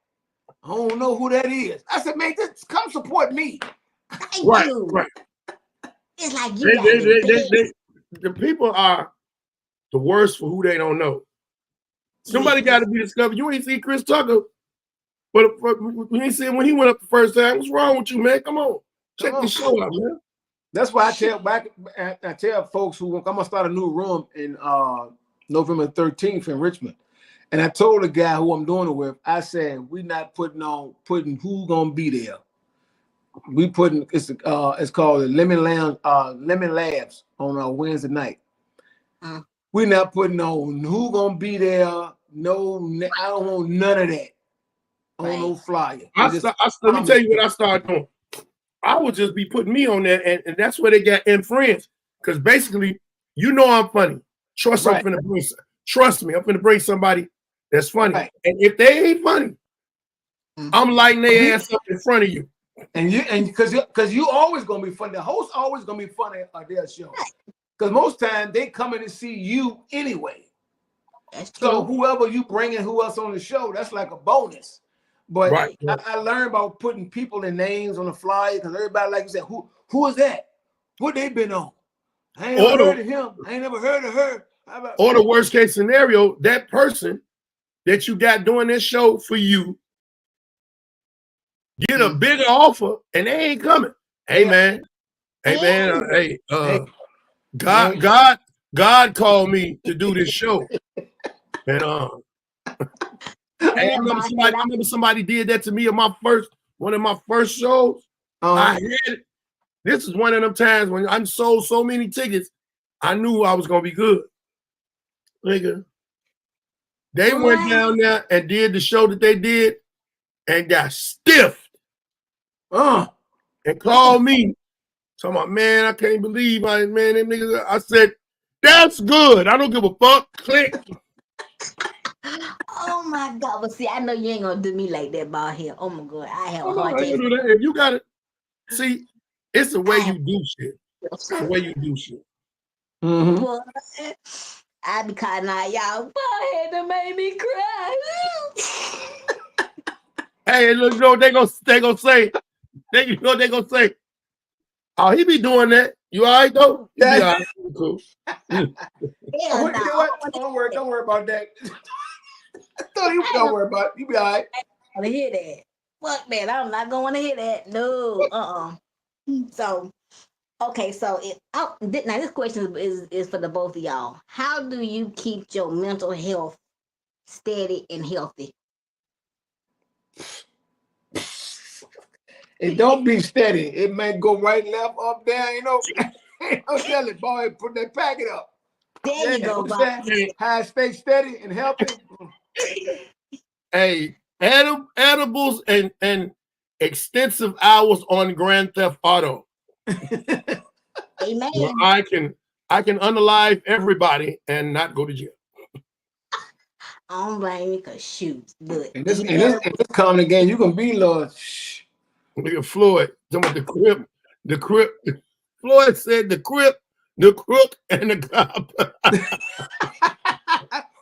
Speaker 2: I don't know who that is. I said, man, just come support me.
Speaker 3: Right.
Speaker 1: It's like you
Speaker 3: the people are the worst for who they don't know. Somebody got to be discovered. You ain't see Chris Tucker, but you ain't see him when he went up the first time. What's wrong with you, man? Come on, check the show out, man.
Speaker 2: That's why I tell folks who I'm gonna start a new room in November 13th in Richmond. And I told the guy who I'm doing it with, I said, we not putting who gonna be there. We putting it's called the Lemon Labs on Wednesday night. We not putting on who gonna be there. No, I don't want none of that on no flyer.
Speaker 3: Let me tell you what I started doing. I would just be putting me on there, and that's where they got in friends. Because basically, you know I'm funny. Trust me, I'm finna bring somebody that's funny. Right. And if they ain't funny, I'm lighting their ass up in front of you.
Speaker 2: And because you always gonna be funny. The host always gonna be funny at their show. Because most times they come in to see you anyway. That's true. So whoever you bringing, who else on the show, that's like a bonus. But I learned about putting people and names on the flyer because everybody, like you said, who is that? What they been on? I ain't never heard of him. I ain't never heard of her.
Speaker 3: Or the worst case scenario, that person that you got doing this show for you get a bigger offer and they ain't coming. Hey man, God called me to do this show, and I remember somebody did that to me on one of my first shows. I had it. This is one of them times when I sold so many tickets, I knew I was gonna be good. Nigga, they went down there and did the show that they did and got stiffed. And called me. So I'm like, man, I can't believe them niggas. I said, that's good. I don't give a fuck. Click.
Speaker 1: Oh my God. But see, I know you ain't gonna do me like that, ball here. Oh my God. I have a hard time.
Speaker 3: If you got it, see, it's the way you do shit. It's the way you do shit.
Speaker 1: Boy, I be calling out y'all, boy, that made me cry.
Speaker 3: Hey, look, you know what they gonna say? You know what they gonna say? Oh, he be doing that. You all right though? He be all right. Cool.
Speaker 2: Don't worry about that. Don't worry about it. You be all right.
Speaker 1: I don't want to hear that. Fuck that. I'm not going to hear that. No. So, okay. So now this question is for the both of y'all. How do you keep your mental health steady and healthy?
Speaker 2: It don't be steady. It may go right, left, up, down. You know. I'll tell it, boy. Put that packet up.
Speaker 1: There you go, boy.
Speaker 2: How I stay steady and healthy.
Speaker 3: Hey, edibles and extensive hours on Grand Theft Auto.
Speaker 1: Amen.
Speaker 3: Well, I can unalive everybody and not go to jail.
Speaker 1: I don't blame you because shoot, good.
Speaker 2: And this coming again, you can be Lord.
Speaker 3: Nigga Floyd, talking about the crip. Floyd said the crip, the crook, and the cop.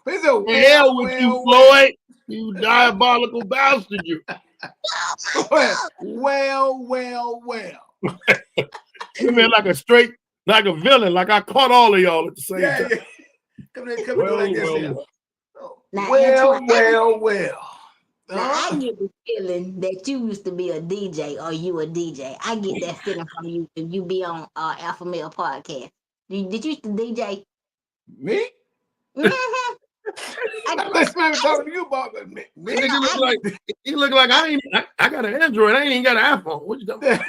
Speaker 3: Hell with you, Floyd. You diabolical bastard, you.
Speaker 2: Well.
Speaker 3: You mean like a villain, like I caught all of y'all at the same time. Yeah.
Speaker 2: Come like this. Well.
Speaker 1: Now I get the feeling that you used to be a DJ or you a DJ. I get that feeling from you if you be on Alpha Male podcast. Did you used to DJ?
Speaker 2: Me?
Speaker 1: Mm-hmm.
Speaker 2: Let's talking to you about me.
Speaker 3: He look like I got an Android. I ain't even got an iPhone. What you talking about?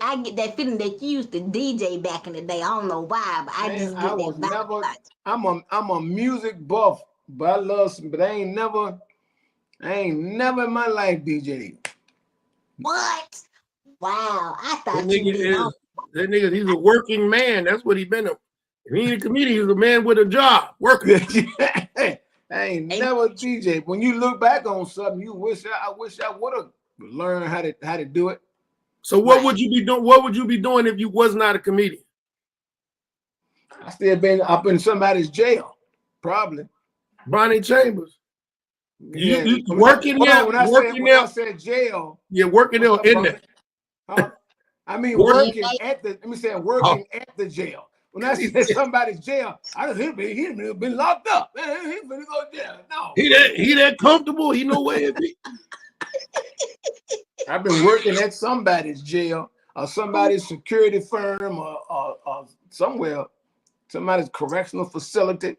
Speaker 1: I get that feeling that you used to DJ back in the day. I don't know why, but I just get that vibe.
Speaker 2: I'm a music buff, but I love some, but I ain't never in my life DJ.
Speaker 1: What? Wow. I thought
Speaker 3: that nigga, he's a working man. That's what he been. If he ain't a comedian, he's a man with a job. Working.
Speaker 2: I ain't never DJ. When you look back on something, you wish I would have learned how to do it.
Speaker 3: So what would you be doing? What would you be doing if you was not a comedian?
Speaker 2: I still been up in somebody's jail, probably.
Speaker 3: Bonnie Chambers.
Speaker 2: Yeah.
Speaker 3: You working there?
Speaker 2: When I said jail.
Speaker 3: You're working there in there.
Speaker 2: Huh? I mean working at the. Let me say working at the jail. When I said somebody's jail, he been locked up. He been go to jail. No.
Speaker 3: He that comfortable. He know where it be.
Speaker 2: I've been working at somebody's jail. somebody's security firm or somewhere, somebody's correctional facility.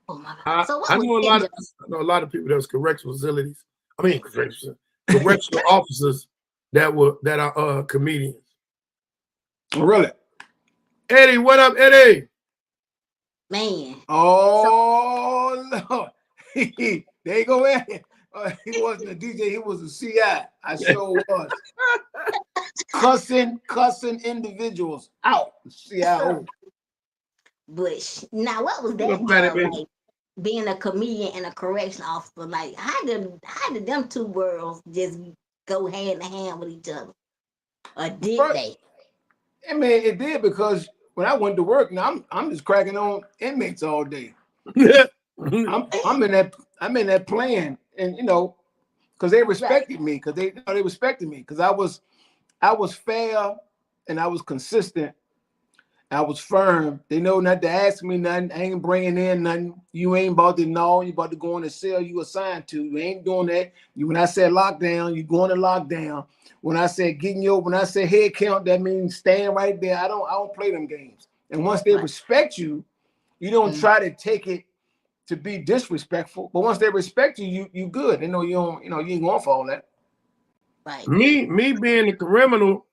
Speaker 1: Oh my God.
Speaker 3: I,
Speaker 1: So what
Speaker 3: I
Speaker 1: was
Speaker 3: know a
Speaker 1: that
Speaker 3: lot of
Speaker 1: job?
Speaker 3: I know a lot of people that was correctional facilities. I mean correctional officers that are comedians.
Speaker 2: Really?
Speaker 3: Eddie, what up, Eddie?
Speaker 1: Man. So
Speaker 2: Oh Lord. There you go, Eddie. He wasn't a DJ, he was a CI. I sure was. Cussing individuals out. CIO.
Speaker 1: Bush. Now what was
Speaker 3: What's
Speaker 1: that
Speaker 3: that,
Speaker 1: job
Speaker 3: baby?
Speaker 1: like? Being a comedian and a correction officer, like how did them two worlds just go hand in hand with each other? Or did
Speaker 2: First,
Speaker 1: they?
Speaker 2: I mean, it did because when I went to work, now I'm just cracking on inmates all day. I'm in that plan, and because they
Speaker 1: Right.
Speaker 2: respected me, because they respected me, because I was fair and I was consistent. I was firm. They know not to ask me nothing. I ain't bringing in nothing. You ain't about to know. You about to go in the cell you assigned to. You ain't doing that. When I said lockdown, you going to lockdown. When I said when I say head count, that means staying right there. I don't play them games. And once they
Speaker 1: Right.
Speaker 2: respect you, you don't
Speaker 1: Mm,
Speaker 2: try to take it to be disrespectful. But once they respect you, you good. They know you don't. You ain't going for all that.
Speaker 1: right.
Speaker 3: me being a criminal,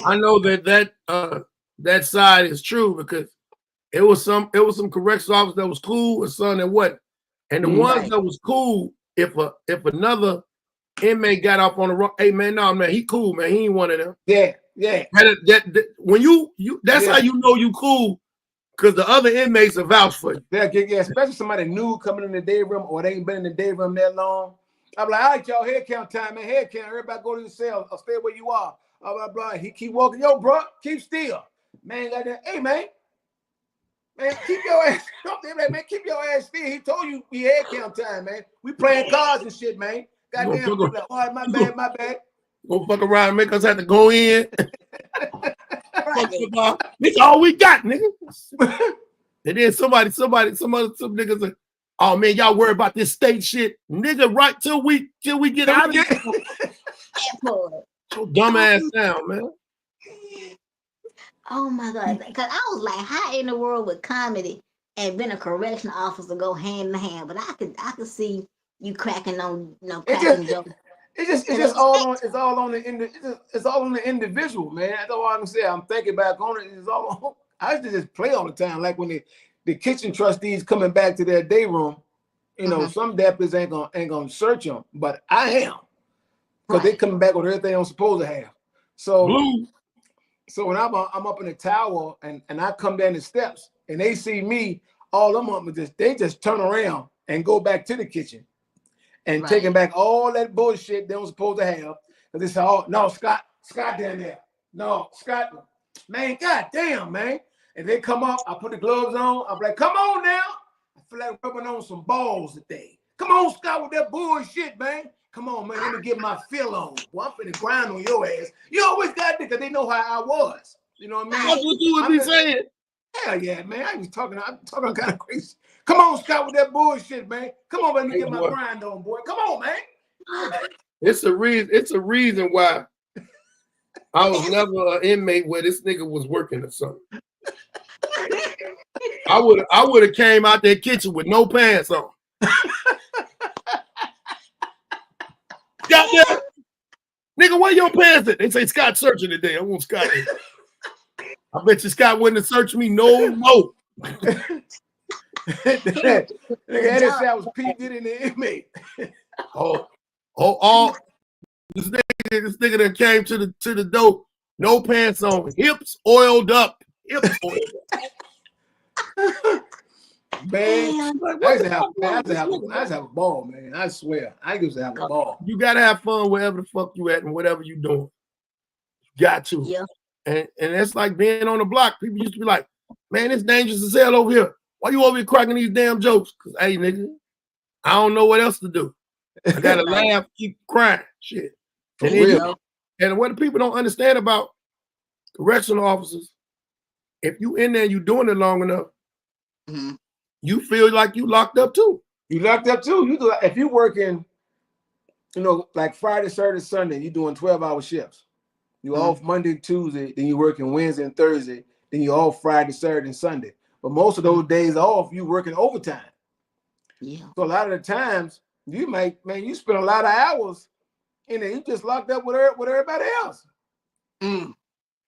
Speaker 3: I know that side is true because it was some corrections officers that was cool and some that wasn't. And the
Speaker 2: Mhm.
Speaker 3: ones
Speaker 1: Right.
Speaker 3: that was cool, if another inmate got off on the wrong, hey man, no man, he cool, man. He ain't one of them.
Speaker 2: Yeah.
Speaker 3: When you that's how
Speaker 2: Yeah.
Speaker 3: you know you cool, because the other inmates are vouch for you.
Speaker 2: Yeah, especially somebody new coming in the day room or they ain't been in the day room that long. I'm like, all right, y'all, head count time, man. Head count. Everybody go to your cell or stay where you are. Blah, blah, blah. He keep walking. Yo, bro, keep still. Man, got that. Hey, man, keep your ass. Man, keep your ass still. He told you be head count time, man. We playing cards and shit, man.
Speaker 3: You gonna
Speaker 2: Goddamn.
Speaker 3: fuck,
Speaker 2: Like, all right, my
Speaker 3: you
Speaker 2: bad, my bad.
Speaker 3: gonna fuck around and make us have to go in.
Speaker 1: Right.
Speaker 3: This all we got, nigga. And then some niggas like, oh man, y'all worry about this state shit, nigga. Right till we get out of here.
Speaker 1: That part.
Speaker 3: So dumb
Speaker 1: Oh,
Speaker 3: ass down, man.
Speaker 1: oh my God. Because I was like, how in the world would comedy and being a correction officer go hand in hand? But I could see you cracking on,
Speaker 2: It just,
Speaker 1: cracking jokes.
Speaker 2: it's
Speaker 1: Because they
Speaker 2: just all on,
Speaker 1: respect
Speaker 2: it's all on the individual, man. That's all I can say. I'm thinking back on it. It's all on. I used to just play all the time, like when the kitchen trustees coming back to their day room.
Speaker 1: you.
Speaker 2: Some deputies ain't gonna search them, but I am, because they
Speaker 1: Right.
Speaker 2: coming back with everything I'm supposed to have. So
Speaker 3: Blue.
Speaker 2: when I'm up in the tower and I come down the steps and they see me, all them up they just turn around and go back to the kitchen and
Speaker 1: Right.
Speaker 2: taking back all that bullshit they were supposed to have. Because they said, oh, no, Scott down there. No, Scott, man, god damn, man. And they come up, I put the gloves on. I'm like, come on now. I feel like rubbing on some balls today. Come on, Scott, with that bullshit, man. Come on, man, let me get my feel on. Well, I'm finna grind on your ass. You always got it because they know how I was. You know what I mean?
Speaker 3: That's what you would be saying.
Speaker 2: Hell yeah, man. I'm talking kind of crazy. Come on, Scott, with that bullshit, man. Come on, let me
Speaker 3: Hey,
Speaker 2: get my
Speaker 3: boy,
Speaker 2: grind on, boy. Come on, man.
Speaker 3: it's a reason why I was never an inmate where this nigga was working or something. I would have came out that kitchen with no pants on. Goddamn, nigga, where your pants at? They say Scott searching today. I want Scott in. I bet you Scott wouldn't have searched me no more.
Speaker 2: Nigga, Eddie said I was P. Diddy in the inmate.
Speaker 3: This nigga that came to the door, no pants on, hips oiled up.
Speaker 2: Man,
Speaker 3: Like,
Speaker 2: I
Speaker 3: what
Speaker 2: used
Speaker 3: the
Speaker 2: to have,
Speaker 3: fuck
Speaker 2: man,
Speaker 3: wrong with this nigga,
Speaker 2: I used to have a ball, man. I swear, I used to have a ball.
Speaker 3: You gotta have fun wherever the fuck you at and whatever you doing. You got to.
Speaker 1: Yeah.
Speaker 3: And that's like being on the block. People used to be like, man, it's dangerous as hell over here. Why you over here cracking these damn jokes? Because, hey, nigga, I don't know what else to do. I gotta
Speaker 1: Right.
Speaker 3: laugh, keep crying, shit.
Speaker 2: For
Speaker 3: And then
Speaker 2: real.
Speaker 3: and what people don't understand about correctional officers, if you in there, you doing it long enough,
Speaker 1: Mhm.
Speaker 3: you feel like you locked up too.
Speaker 2: You locked up too. If you working, like Friday, Saturday, Sunday, you doing 12-hour shifts. You
Speaker 1: Mm,
Speaker 2: off Monday, Tuesday, then you working Wednesday and Thursday, then you off Friday, Saturday, and Sunday. But most of
Speaker 1: mm,
Speaker 2: those days off, you working overtime.
Speaker 1: yeah.
Speaker 2: So a lot of the times you might, man, you spend a lot of hours in there. You just locked up with everybody else.
Speaker 1: Mm.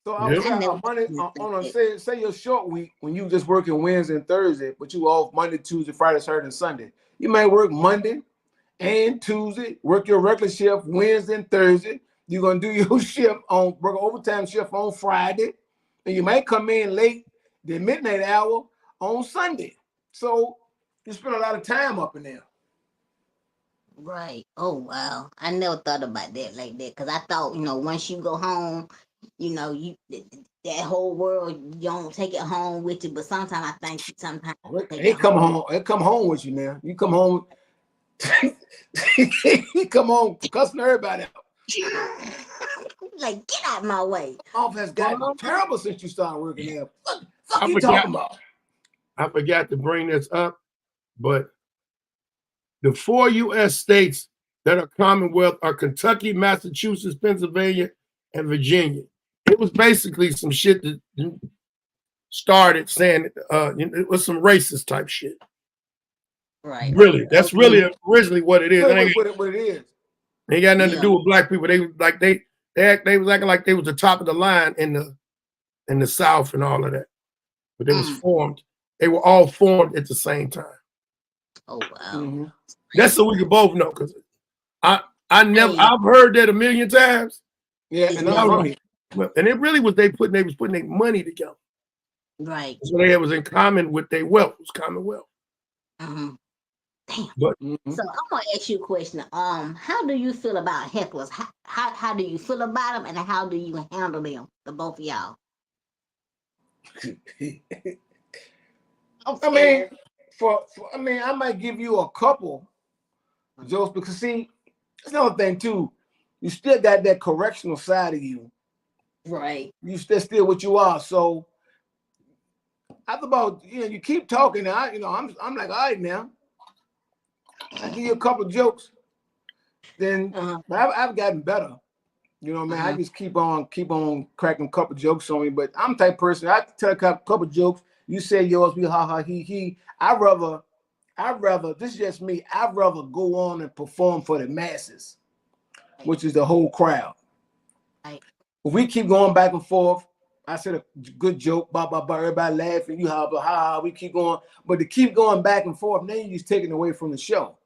Speaker 2: So I would
Speaker 3: Yep.
Speaker 2: say
Speaker 1: I never
Speaker 2: on Monday,
Speaker 1: think
Speaker 2: on a
Speaker 1: that.
Speaker 2: say your short week when you just working Wednesday and Thursday, but you off Monday, Tuesday, Friday, Saturday, and Sunday. You might work Monday and Tuesday, work your regular shift Wednesday and Thursday. You're gonna do your shift on work overtime shift on Friday, and you might come in late the midnight hour on Sunday. So you spend a lot of time up in there.
Speaker 1: Right. Oh wow. I never thought about that like that because I thought, once you go home, that whole world you don't take it home with you. But sometimes I think sometimes you take it
Speaker 2: They come
Speaker 1: home.
Speaker 2: home. They come home with you now. You come home. He come home cussing everybody out.
Speaker 1: Like, get out my way.
Speaker 2: Off has gotten
Speaker 1: Well,
Speaker 2: terrible since you started working there. Fuck
Speaker 3: I
Speaker 2: you
Speaker 3: forgot.
Speaker 2: talking about?
Speaker 3: I forgot to bring this up, but the 4 U.S. states that are Commonwealth are Kentucky, Massachusetts, Pennsylvania, and Virginia. It was basically some shit that started saying it was some racist type shit.
Speaker 1: right.
Speaker 3: Really, that's
Speaker 1: Okay.
Speaker 3: really originally what it is.
Speaker 2: What,
Speaker 3: It ain't,
Speaker 2: what it is?
Speaker 3: ain't got nothing to
Speaker 1: Yeah.
Speaker 3: do with black people. They was acting like they was the top of the line in the South and all of that. But they was
Speaker 1: Mm.
Speaker 3: formed. They were all formed at the same time.
Speaker 1: Oh wow.
Speaker 2: Mm-hmm.
Speaker 3: That's so we could both know because
Speaker 1: Hey,
Speaker 3: I've heard that a million times.
Speaker 2: Yeah,
Speaker 1: it's
Speaker 2: and I'm
Speaker 3: I
Speaker 1: never
Speaker 3: was
Speaker 2: from
Speaker 3: like,
Speaker 2: here.
Speaker 3: well, and it really was they was putting their money together.
Speaker 1: right.
Speaker 3: So they was in common with their wealth. It was commonwealth.
Speaker 1: Um, damn.
Speaker 3: But
Speaker 2: Mm-hmm.
Speaker 1: So I'm gonna ask you a question. How do you feel about hecklers? How do you feel about them, and how do you handle them? The both of y'all. I'm
Speaker 2: I mean,
Speaker 1: scared.
Speaker 2: I mean, I might give you a couple jokes because see, that's another thing too. You still got that correctional side of you.
Speaker 1: Right.
Speaker 2: You still what you are. So after about you keep talking. I'm like, all right now. I give you a couple jokes. Then
Speaker 1: Uh-huh.
Speaker 2: but I've gotten better. Man, I
Speaker 1: Uh-huh.
Speaker 2: just keep on cracking a couple jokes on me. But I'm the type of person I tell a couple jokes. You say yours, we ha ha he. I rather this is just me. I'd rather go on and perform for the masses,
Speaker 1: Right.
Speaker 2: which is the whole crowd.
Speaker 1: Right.
Speaker 2: If we keep going back and forth, I said a good joke, blah blah blah, everybody laughing, you ha ha, we keep going. But to keep going back and forth, then you just taking away from the show.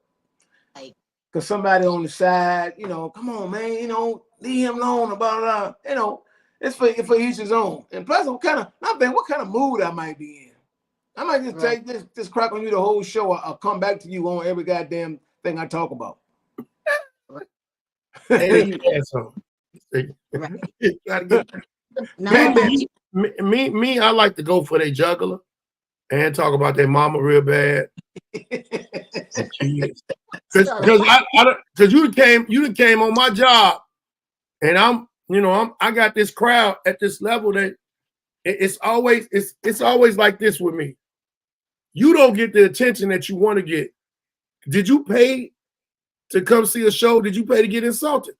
Speaker 1: Right.
Speaker 2: Because somebody on the side, come on, man, leave him alone, blah, blah, it's for each his own. And plus, I'm thinking what kind of mood I might be in. I might just
Speaker 1: Right.
Speaker 2: take this crack on you the whole show. I'll come back to you on every goddamn thing I talk about.
Speaker 1: Right.
Speaker 3: hey, asshole.
Speaker 1: Right.
Speaker 3: Gotta get
Speaker 1: Now, what
Speaker 2: Bang, bang.
Speaker 1: about you?
Speaker 3: me, I like to go for their juggler and talk about their mama real bad and kids. Because
Speaker 1: So,
Speaker 3: because you done came on my job and I got this crowd at this level that it's always like this with me. You don't get the attention that you want to get. Did you pay to come see a show? Did you pay to get insulted?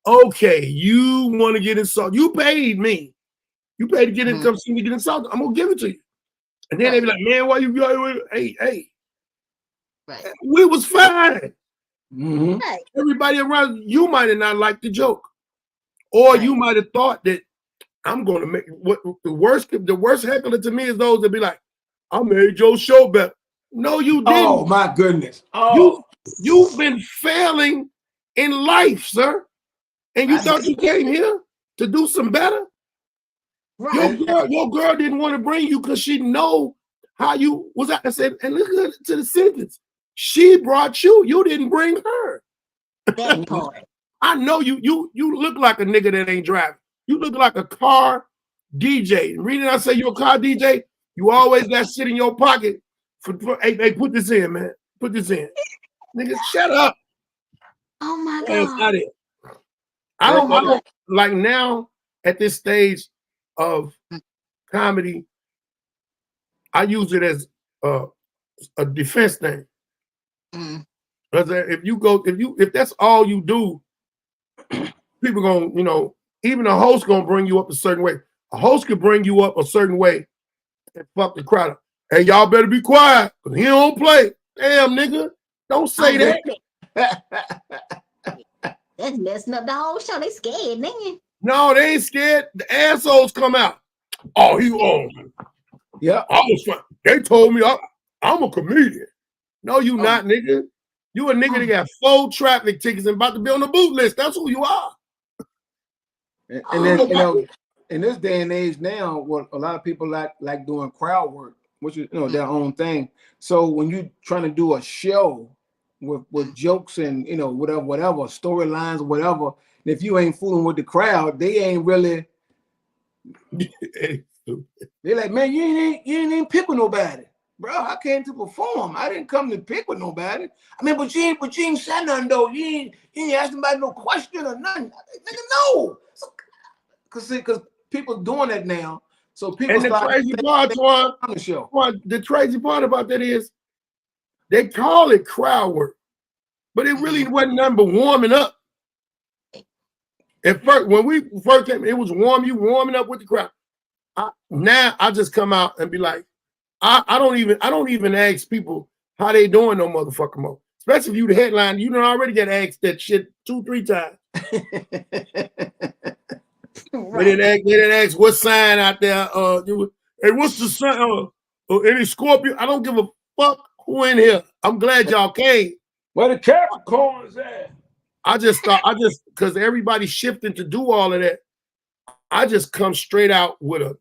Speaker 3: Okay, you want to get insulted. You paid me. You paid to get in,
Speaker 1: mhm,
Speaker 3: come see me get insulted. I'm gonna give it to you. And then they be
Speaker 1: right.
Speaker 3: like, man, why you hey,
Speaker 1: Right.
Speaker 3: we was fine.
Speaker 2: Mm-hmm.
Speaker 1: Right.
Speaker 3: Everybody around you might have not liked the joke. Or you
Speaker 1: Right.
Speaker 3: might have thought that I'm gonna make what the worst heckler to me is those that be like, I made your show better. No, you
Speaker 2: Oh
Speaker 3: didn't.
Speaker 2: my goodness.
Speaker 3: You
Speaker 2: Oh,
Speaker 3: you've been failing in life, sir. And you
Speaker 2: I
Speaker 3: thought you came here to do some better?
Speaker 1: Right.
Speaker 3: Your girl didn't want to bring you because she know how you was. I said, and look to the sentence. She brought you. You didn't bring her.
Speaker 1: That part.
Speaker 3: I know you. You look like a nigga that ain't driving. You look like a car DJ. The reason I say you're a car DJ, you always got shit in your pocket. Hey, put this in, man. Put this in, nigga. Shut up.
Speaker 1: Oh my
Speaker 3: That's
Speaker 1: God.
Speaker 3: not it.
Speaker 1: Oh
Speaker 3: I
Speaker 1: my God.
Speaker 3: don't like now at this stage of comedy. I use it as uh, a defense thing.
Speaker 1: Mm,
Speaker 3: Because if that's all you do, people gonna even a host gonna bring you up a certain way. A host could bring you up a certain way and fuck the crowd up. Hey, y'all better be quiet, because he don't play. Damn, nigga. Don't say that.
Speaker 1: That's messing up the whole show. They scared, man.
Speaker 3: No, they ain't scared. The assholes come out. Oh, he on.
Speaker 2: Yeah.
Speaker 3: I was fine. They told me I'm a comedian. No, you not, nigga. You a nigga that got 4 traffic tickets and about to be on the boot list. That's who you are.
Speaker 2: And then, you know, in this day and age now, what a lot of people like doing crowd work, which is, you know, their own thing. So when you trying to do a show with jokes and, you know, whatever storylines, whatever, if you ain't fooling with the crowd, they ain't really. They're like, man, you ain't even pick with nobody, bro. I came to perform. I didn't come to pick with nobody. I mean, but you ain't said nothing though. You ain't asked nobody no question or nothing. Nigga, no. Because people doing that now. So people
Speaker 3: and the crazy part, the crazy part about that is they call it crowd work, but it really wasn't nothing but warming up. At first, when we first came, it was warming up with the crowd. Now I just come out and be like, I don't even ask people how they doing no motherfucker more. Especially if you the headline, you don't already get asked that shit 2-3 times. Right. They didn't ask what sign out there. Hey, what's the sign? Any Scorpio? I don't give a fuck who in here. I'm glad y'all came.
Speaker 2: Where the Capricorns at?
Speaker 3: Because everybody's shifting to do all of that. I just come straight out with a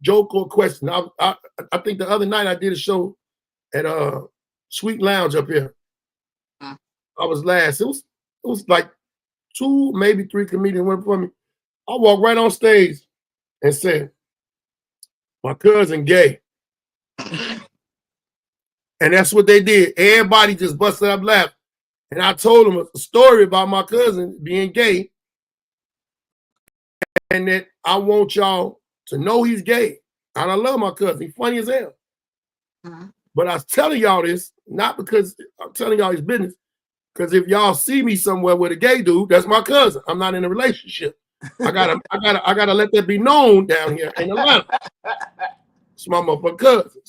Speaker 3: joke or question. I think the other night I did a show at Sweet Lounge up here. I was last. It was like 2, maybe 3 comedians went for me. I walked right on stage and said, my cousin gay. And that's what they did. Everybody just busted up laughing. And I told them a story about my cousin being gay. And that I want y'all to know he's gay. And I love my cousin. He's funny as hell. But I was telling y'all this, not because I'm telling y'all his business, because if y'all see me somewhere with a gay dude, that's my cousin. I'm not in a relationship. I gotta let that be known down here in Atlanta. It's my motherfucking cousin.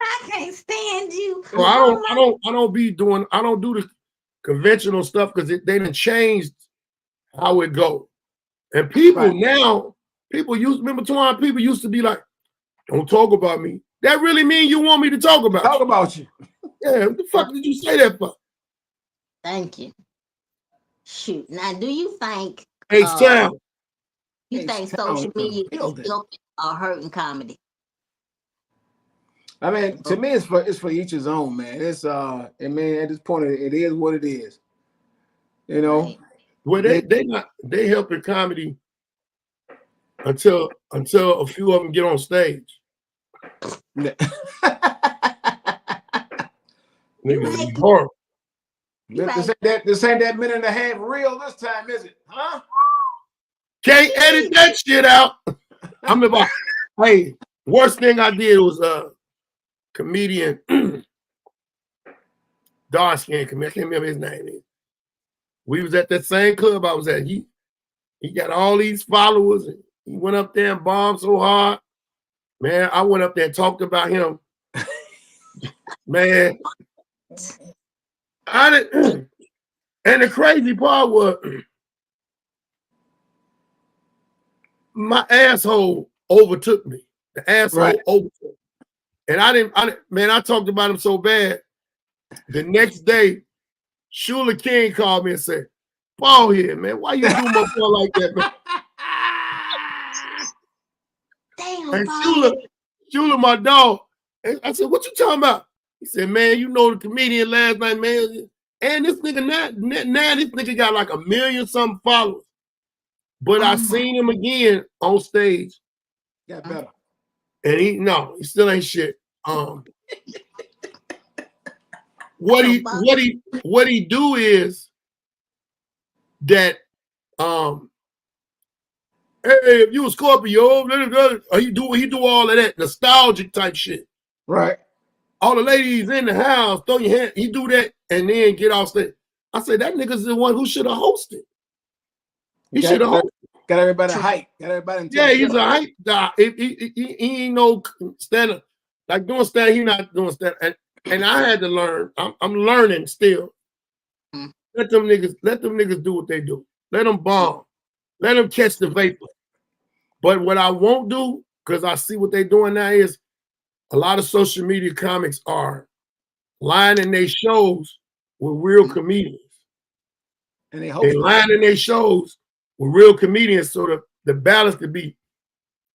Speaker 1: I can't stand you.
Speaker 3: So I don't do the conventional stuff because they done changed how it go. And people now, remember Twan, people used to be like, don't talk about me. That really mean you want me to talk about
Speaker 2: you.
Speaker 3: Yeah, what the fuck did you say that for?
Speaker 1: Thank you. Shoot. Now, do you think
Speaker 3: H-Town.
Speaker 1: You think social media is helping or hurting comedy?
Speaker 2: I mean, to me, it's for each his own, man. It's I mean, at this point, it is what it is. You know,
Speaker 3: well, they helping comedy until a few of them get on stage. Niggas be horrible.
Speaker 2: This ain't that minute and a half real this time, is it? Huh?
Speaker 3: Can't edit that shit out. I'm about. Hey, worst thing I did was comedian, dark skin comedian. I can't remember his name. We was at that same club I was at. He got all these followers. And he went up there and bombed so hard. Man, I went up there and talked about him. Man, I didn't. And the crazy part was my asshole overtook me. The asshole overtook me. And I didn't, man, I talked about him so bad. The next day, Shula King called me and said, Paul here, man. Why you do my boy like that, man?
Speaker 1: Damn,
Speaker 3: and Shula, my dog. And I said, what you talking about? He said, man, you know the comedian last night, man. And this nigga now this nigga got like 1 million something followers. But I seen him again on stage.
Speaker 2: Got better.
Speaker 3: And he still ain't shit. What he do is that hey, if you a Scorpio, he do all of that nostalgic type shit.
Speaker 2: Right.
Speaker 3: All the ladies in the house, throw your hand, he do that and then get off stage. I said that nigga's the one who should have hosted. He should have hosted.
Speaker 2: Got everybody
Speaker 1: True.
Speaker 2: hype. Got everybody into
Speaker 3: Yeah,
Speaker 2: the
Speaker 3: he's
Speaker 2: show.
Speaker 3: a hype guy. He ain't no stand like doing stand. He not doing stand. And I had to learn. I'm learning still.
Speaker 1: Mm.
Speaker 3: Let them niggas do what they do. Let them bomb. Let them catch the vapor. But what I won't do, because I see what they're doing now, is a lot of social media comics are lining their shows with real comedians.
Speaker 2: And they
Speaker 3: They
Speaker 2: host.
Speaker 3: lining their shows with real comedians so the balance could be.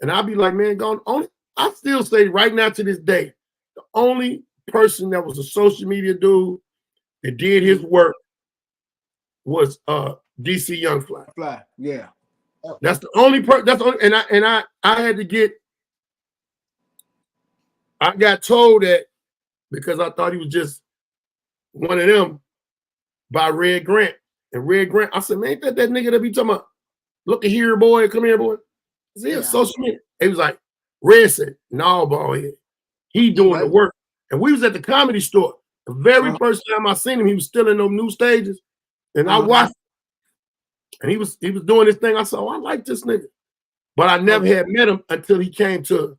Speaker 3: And I'll be like, man, gone only. I still say right now to this day, the only person that was a social media dude that did his work was DC Young Fly.
Speaker 2: Fly. Yeah.
Speaker 3: That's the only person. That's the only, and I had to get. I got told that because I thought he was just one of them by Red Grant. And Red Grant, I said, man, ain't that nigga that be talking about? Look at here, boy. Come here, boy. I said, yeah, social media. He was like, Red said, no, boy, he doing the work. And we was at the Comedy Store. The very first time I seen him, he was still in those new stages. And I watched, and he was doing this thing. I said, oh, I like this nigga. But I never had met him until he came to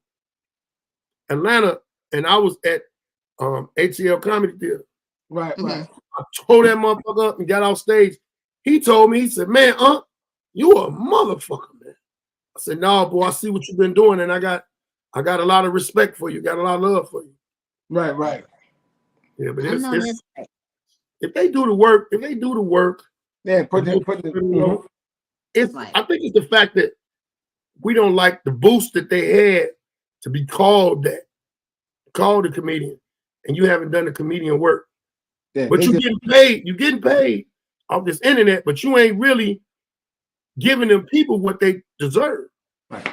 Speaker 3: Atlanta, and I was at ATL Comedy Theater.
Speaker 2: Right.
Speaker 3: I told that motherfucker up and got off stage. He told me, he said, man, you a motherfucker, man. I said, no, boy, I see what you've been doing, and I got a lot of respect for you, got a lot of love for you.
Speaker 2: Right.
Speaker 3: Yeah, but it's if they do the work,
Speaker 2: yeah,
Speaker 3: it's I think it's the fact that we don't like the boost that they had to be called a comedian, and you haven't done the comedian work.
Speaker 2: Yeah,
Speaker 3: but you're getting paid off this internet, but you ain't really giving them people what they deserve.
Speaker 2: Right.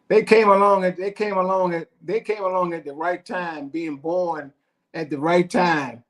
Speaker 2: They came along at the right time, being born at the right time,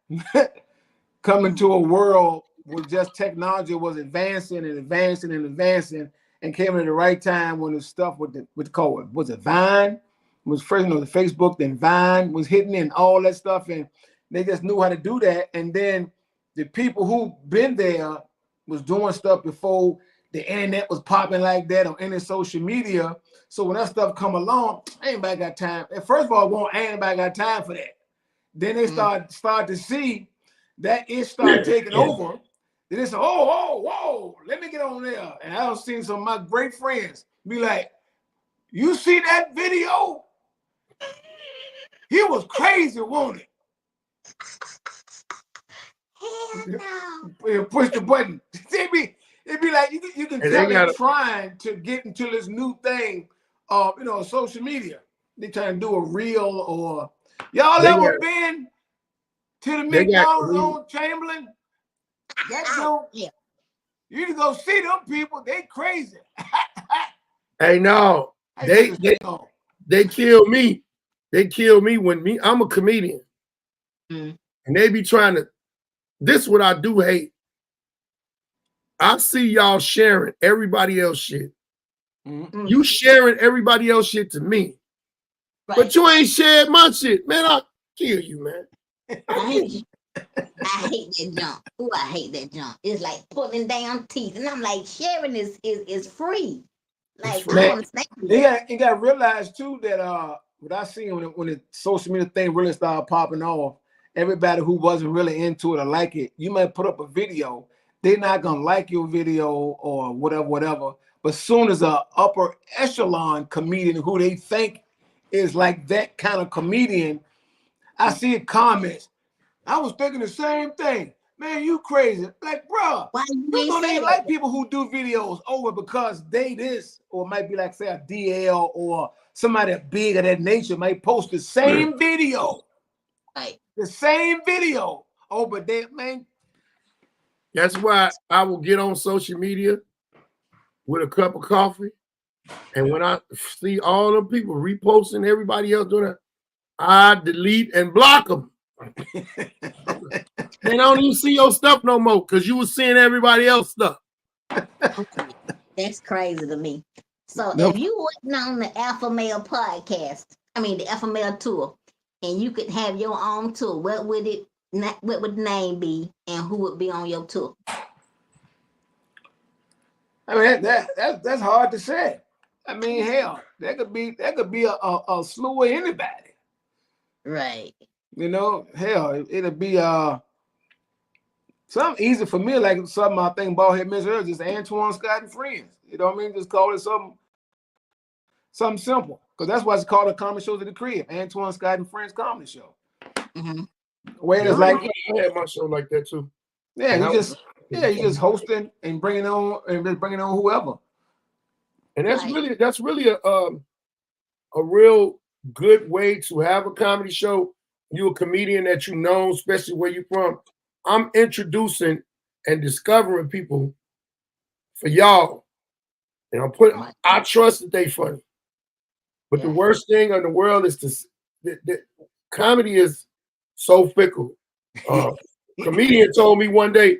Speaker 2: coming to a world where just technology was advancing, and came at the right time when the stuff with was it Vine? Was first, the Facebook, then Vine was hitting and all that stuff, and they just knew how to do that. And then the people who been there was doing stuff before the internet was popping like that on any social media. So when that stuff come along, anybody got time. And first of all, anybody got time for that. Then they start to see that it start taking over. Then they say, whoa, let me get on there. And I've seen some of my great friends be like, you see that video? He was crazy, wasn't it?
Speaker 1: Hell no.
Speaker 2: Push the button. It'd be like you can tell they're trying to get into this new thing of social media. They trying to do a reel or y'all ever been to the McDonald's on Chamberlain? That don't.
Speaker 1: Yeah.
Speaker 2: You need to go see them people. They crazy.
Speaker 3: Hey, no, they kill me. They kill me when I'm a comedian, and they be trying to. This is what I do hate. I see y'all sharing everybody else shit. You sharing everybody else shit to me, but you ain't shared my shit, man. I'll kill you, man.
Speaker 1: I hate that jump. Ooh, I hate that jump. It's like pulling down teeth, and I'm like, sharing is free. Like, I understand.
Speaker 2: You got to realize too that what I see when the social media thing really started popping off, everybody who wasn't really into it or like it, you might put up a video, they're not gonna like your video or whatever. But soon as a upper echelon comedian who they think is like that kind of comedian, I see comments. I was thinking the same thing. Man, you crazy. Like, bro, you don't even like people who do videos over because they this, or it might be like, say, a DL or somebody big of that nature might post the same video.
Speaker 1: Right.
Speaker 2: The same video. Oh, but they, man.
Speaker 3: That's why I will get on social media with a cup of coffee. And when I see all the people reposting everybody else doing that, I delete and block them. They don't even see your stuff no more because you was seeing everybody else stuff.
Speaker 1: That's crazy to me. So if you wasn't on the Alpha Male podcast, the Alpha Male tour, and you could have your own tour, what would the name be, and who would be on your tour?
Speaker 2: I mean, that's hard to say. I mean, hell, that could be a slew of anybody.
Speaker 1: Right.
Speaker 2: You know, hell, it'll be something easy for me, like something I think Ballhead mentioned earlier, just Antoine Scott and Friends. You know what I mean? Just call it something simple. Because that's why it's called a comedy show to the crib. Antoine Scott and Friends comedy show.
Speaker 1: Mm-hmm.
Speaker 2: Where
Speaker 3: Yeah,
Speaker 2: it's like,
Speaker 3: I had my show like that too.
Speaker 2: yeah,
Speaker 3: And
Speaker 2: you just hosting and bringing on whoever.
Speaker 3: and that's
Speaker 1: Right.
Speaker 3: really a real good way to have a comedy show. You're a comedian that you know, especially where you're from. I'm introducing and discovering people for y'all. And
Speaker 1: Right.
Speaker 3: I trust that they funny. But the
Speaker 1: Yeah.
Speaker 3: worst thing in the world is that comedy is so fickle. Uh, comedian told me one day,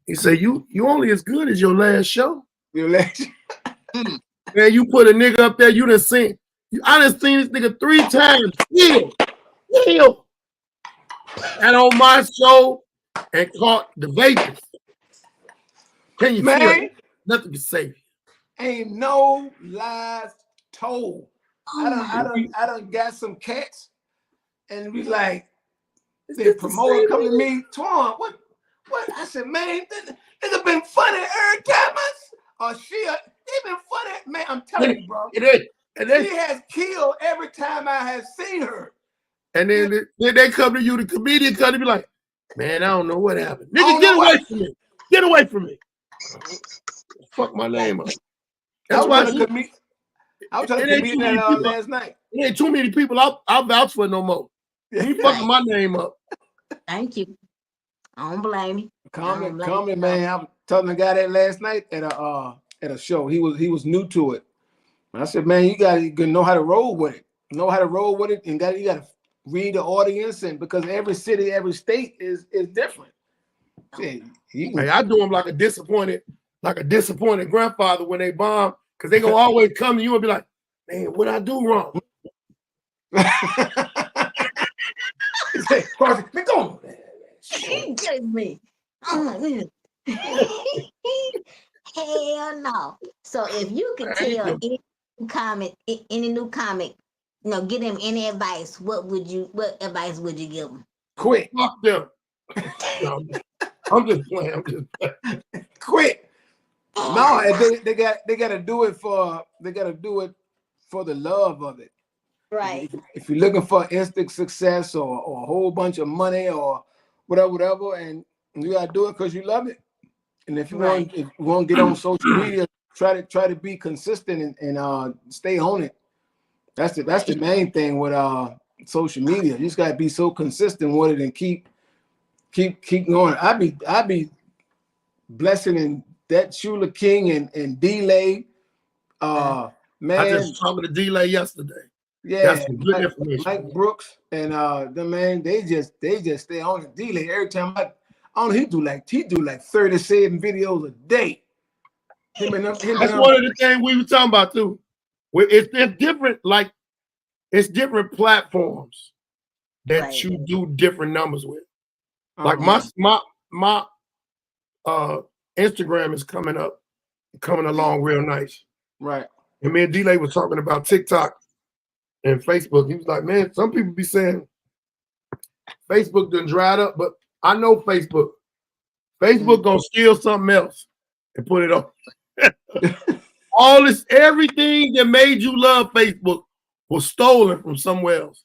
Speaker 3: he said, you only as good as your last show.
Speaker 1: Mm.
Speaker 3: Man, you put a nigga up there, you done seen. I done seen this nigga 3 times. Heal. And on my show and caught the vapors. Can you feel
Speaker 2: Man,
Speaker 3: it? Nothing can save you.
Speaker 2: ain't no lies told.
Speaker 1: Oh my.
Speaker 2: I done got some cats and be like,
Speaker 3: Is
Speaker 2: the
Speaker 3: this the
Speaker 2: promoter
Speaker 3: same
Speaker 2: come to
Speaker 3: nigga?
Speaker 2: me, Twan, what? I said, man, this been funny every time they been funny. Man, I'm telling you, bro.
Speaker 3: And then
Speaker 2: She has killed every time I have seen her.
Speaker 3: And then they come to you, the comedian come to be like, man, I don't know what happened.
Speaker 2: I
Speaker 3: Nigga,
Speaker 2: don't
Speaker 3: get
Speaker 2: know what.
Speaker 3: away from me. Get away from me. Fuck my name up.
Speaker 2: I
Speaker 3: That's
Speaker 2: was
Speaker 3: why
Speaker 2: telling a
Speaker 3: it ain't too
Speaker 2: comedian
Speaker 3: many
Speaker 2: that
Speaker 3: people.
Speaker 2: last night.
Speaker 3: It ain't too many people I'll vouch for no more. You ain't fucking
Speaker 1: Right.
Speaker 3: my name up.
Speaker 1: Thank you. I don't blame you. I don't blame
Speaker 2: Comedy
Speaker 1: you. No.
Speaker 2: man. I was telling the guy that last night at a show. He was new to it. And I said, man, you gotta know how to roll with it. Know how to roll with it, and you gotta read the audience, and because every city, every state is different. Yeah, you
Speaker 3: Hey,
Speaker 2: can.
Speaker 3: I do them like a disappointed grandfather when they bomb, because they gonna always come to you and be like, man, what I do wrong?
Speaker 2: Go.
Speaker 1: Excuse me. Oh my goodness. Hell no. So if you could tell any new comic, get him any advice, what advice would you give him?
Speaker 2: Quit.
Speaker 3: Fuck them. No, I'm just playing.
Speaker 2: Quit. No, they got to do it for the love of it.
Speaker 1: Right.
Speaker 2: If you're looking for instant success or a whole bunch of money or whatever, and you gotta do it because you love it. And if you want to get on social media, try to be consistent and stay on it. That's the main thing with social media. You just gotta be so consistent with it and keep going. I be blessing in that Shula King and Delay.
Speaker 3: I
Speaker 2: Man,
Speaker 3: just talking to Delay yesterday. That's
Speaker 2: yeah,
Speaker 3: some good information.
Speaker 2: Mike Brooks and the man, they just stay on the Delay every time. I don't know, he do like 37 videos a day.
Speaker 3: That's one of the things we were talking about too. It's different, like it's different platforms that you do different numbers with. Like my Instagram is coming along real nice.
Speaker 2: Right.
Speaker 3: And me and D-Lay was talking about TikTok and Facebook. He was like, man, some people be saying Facebook done dried up, but I know Facebook. Facebook gonna steal something else and put it on. Everything that made you love Facebook was stolen from somewhere else.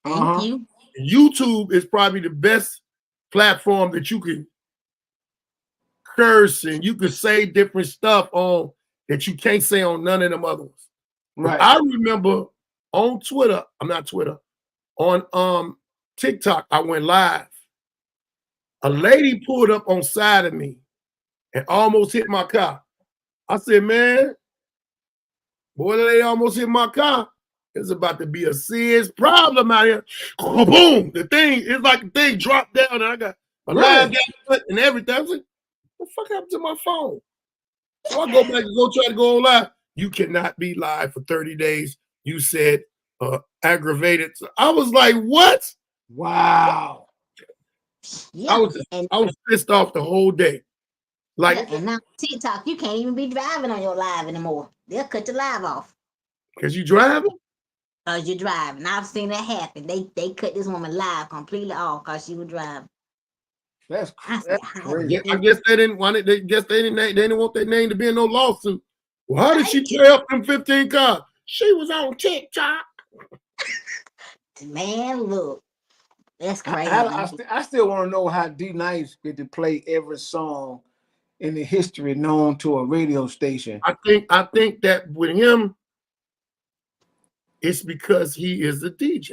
Speaker 1: Thank you.
Speaker 3: YouTube is probably the best platform that you can curse and you can say different stuff on that you can't say on none of them other ones.
Speaker 2: Right.
Speaker 3: I remember on Twitter, on TikTok, I went live. A lady pulled up on side of me and almost hit my car. I said, man, boy, the lady almost hit my car. It's about to be a serious problem out here. Boom! It's like the thing dropped down and I got a live and everything. I was like, what the fuck happened to my phone? So I go back and try to go on live. You cannot be live for 30 days. You said aggravated. So I was like, what?
Speaker 2: Wow.
Speaker 1: Yeah.
Speaker 3: I was pissed off the whole day.
Speaker 1: Yeah,
Speaker 3: Like,
Speaker 1: and now TikTok, you can't even be driving on your live anymore. They'll cut your live off
Speaker 3: because you driving?
Speaker 1: because you're driving. I've seen that happen. They cut this woman live completely off because she was driving. I said,
Speaker 2: That's
Speaker 1: how
Speaker 2: crazy.
Speaker 3: I guess they didn't want it. They guess they didn't want their name to be in no lawsuit. Well, how did she
Speaker 1: right?
Speaker 3: tear up them 15 cars? She was on TikTok.
Speaker 1: Man, look, that's
Speaker 2: I,
Speaker 1: crazy.
Speaker 2: I, I, st- I still want to know how D Nice get to play every song in the history known to a radio station.
Speaker 3: I think that with him, it's because he is a DJ.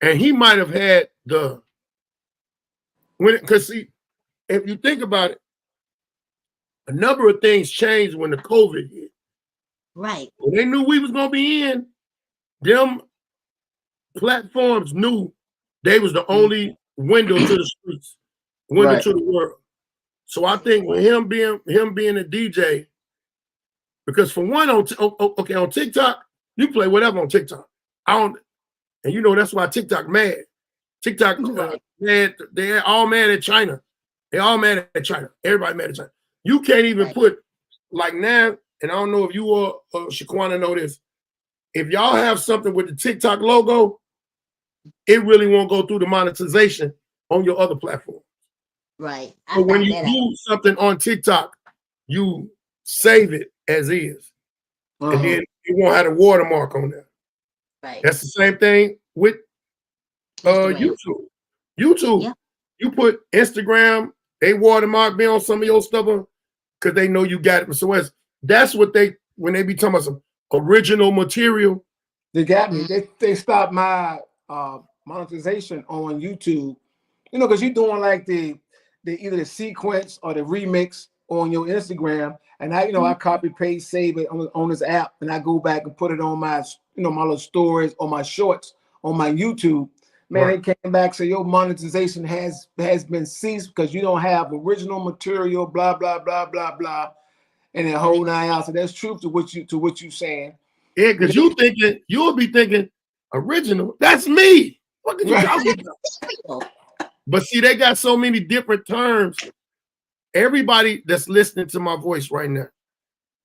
Speaker 3: And he might have had the when because see, if you think about it, a number of things changed when the COVID hit.
Speaker 1: Right,
Speaker 3: When they knew we was gonna be in, them platforms knew they was the
Speaker 1: mm,
Speaker 3: only window to the streets, window
Speaker 2: Right.
Speaker 3: to the world. So I think with him being a DJ, because for one on TikTok, you play whatever on TikTok. I don't, and you know that's why TikTok mad. TikTok
Speaker 1: right,
Speaker 3: mad. They're all mad at China. They all mad at China. Everybody mad at China. You can't even
Speaker 1: right,
Speaker 3: put like now, and I don't know if you or Shaquana know this. If y'all have something with the TikTok logo, it really won't go through the monetization on your other platform.
Speaker 1: right. I
Speaker 3: But when
Speaker 1: found
Speaker 3: you
Speaker 1: that out.
Speaker 3: do something on TikTok, you save it as is, and
Speaker 2: Uh-huh.
Speaker 3: then it won't have a watermark on there.
Speaker 1: Right,
Speaker 3: That's the same thing with
Speaker 1: Instagram.
Speaker 3: YouTube. YouTube,
Speaker 1: Yeah,
Speaker 3: you put Instagram, they watermark me on some of your stuff because they know you got it. So that's what they when they be talking about some original material.
Speaker 2: They got me.
Speaker 1: mm,
Speaker 2: They stopped my monetization on YouTube. You know, because you're doing like the either the sequence or the remix on your Instagram, and I
Speaker 1: mm,
Speaker 2: copy paste save it on this app, and I go back and put it on my my little stories or my shorts on my YouTube. Man,
Speaker 3: Right.
Speaker 2: they came back so your monetization has been ceased because you don't have original material. Blah blah blah blah blah, and the
Speaker 1: right.
Speaker 2: whole 9 hours. So that's truth to what you saying.
Speaker 3: Yeah,
Speaker 2: Yeah.
Speaker 3: because you'll be thinking original. That's me. What are you
Speaker 2: Right.
Speaker 3: talking about?
Speaker 1: Oh,
Speaker 3: But see, they got so many different terms. Everybody that's listening to my voice right now,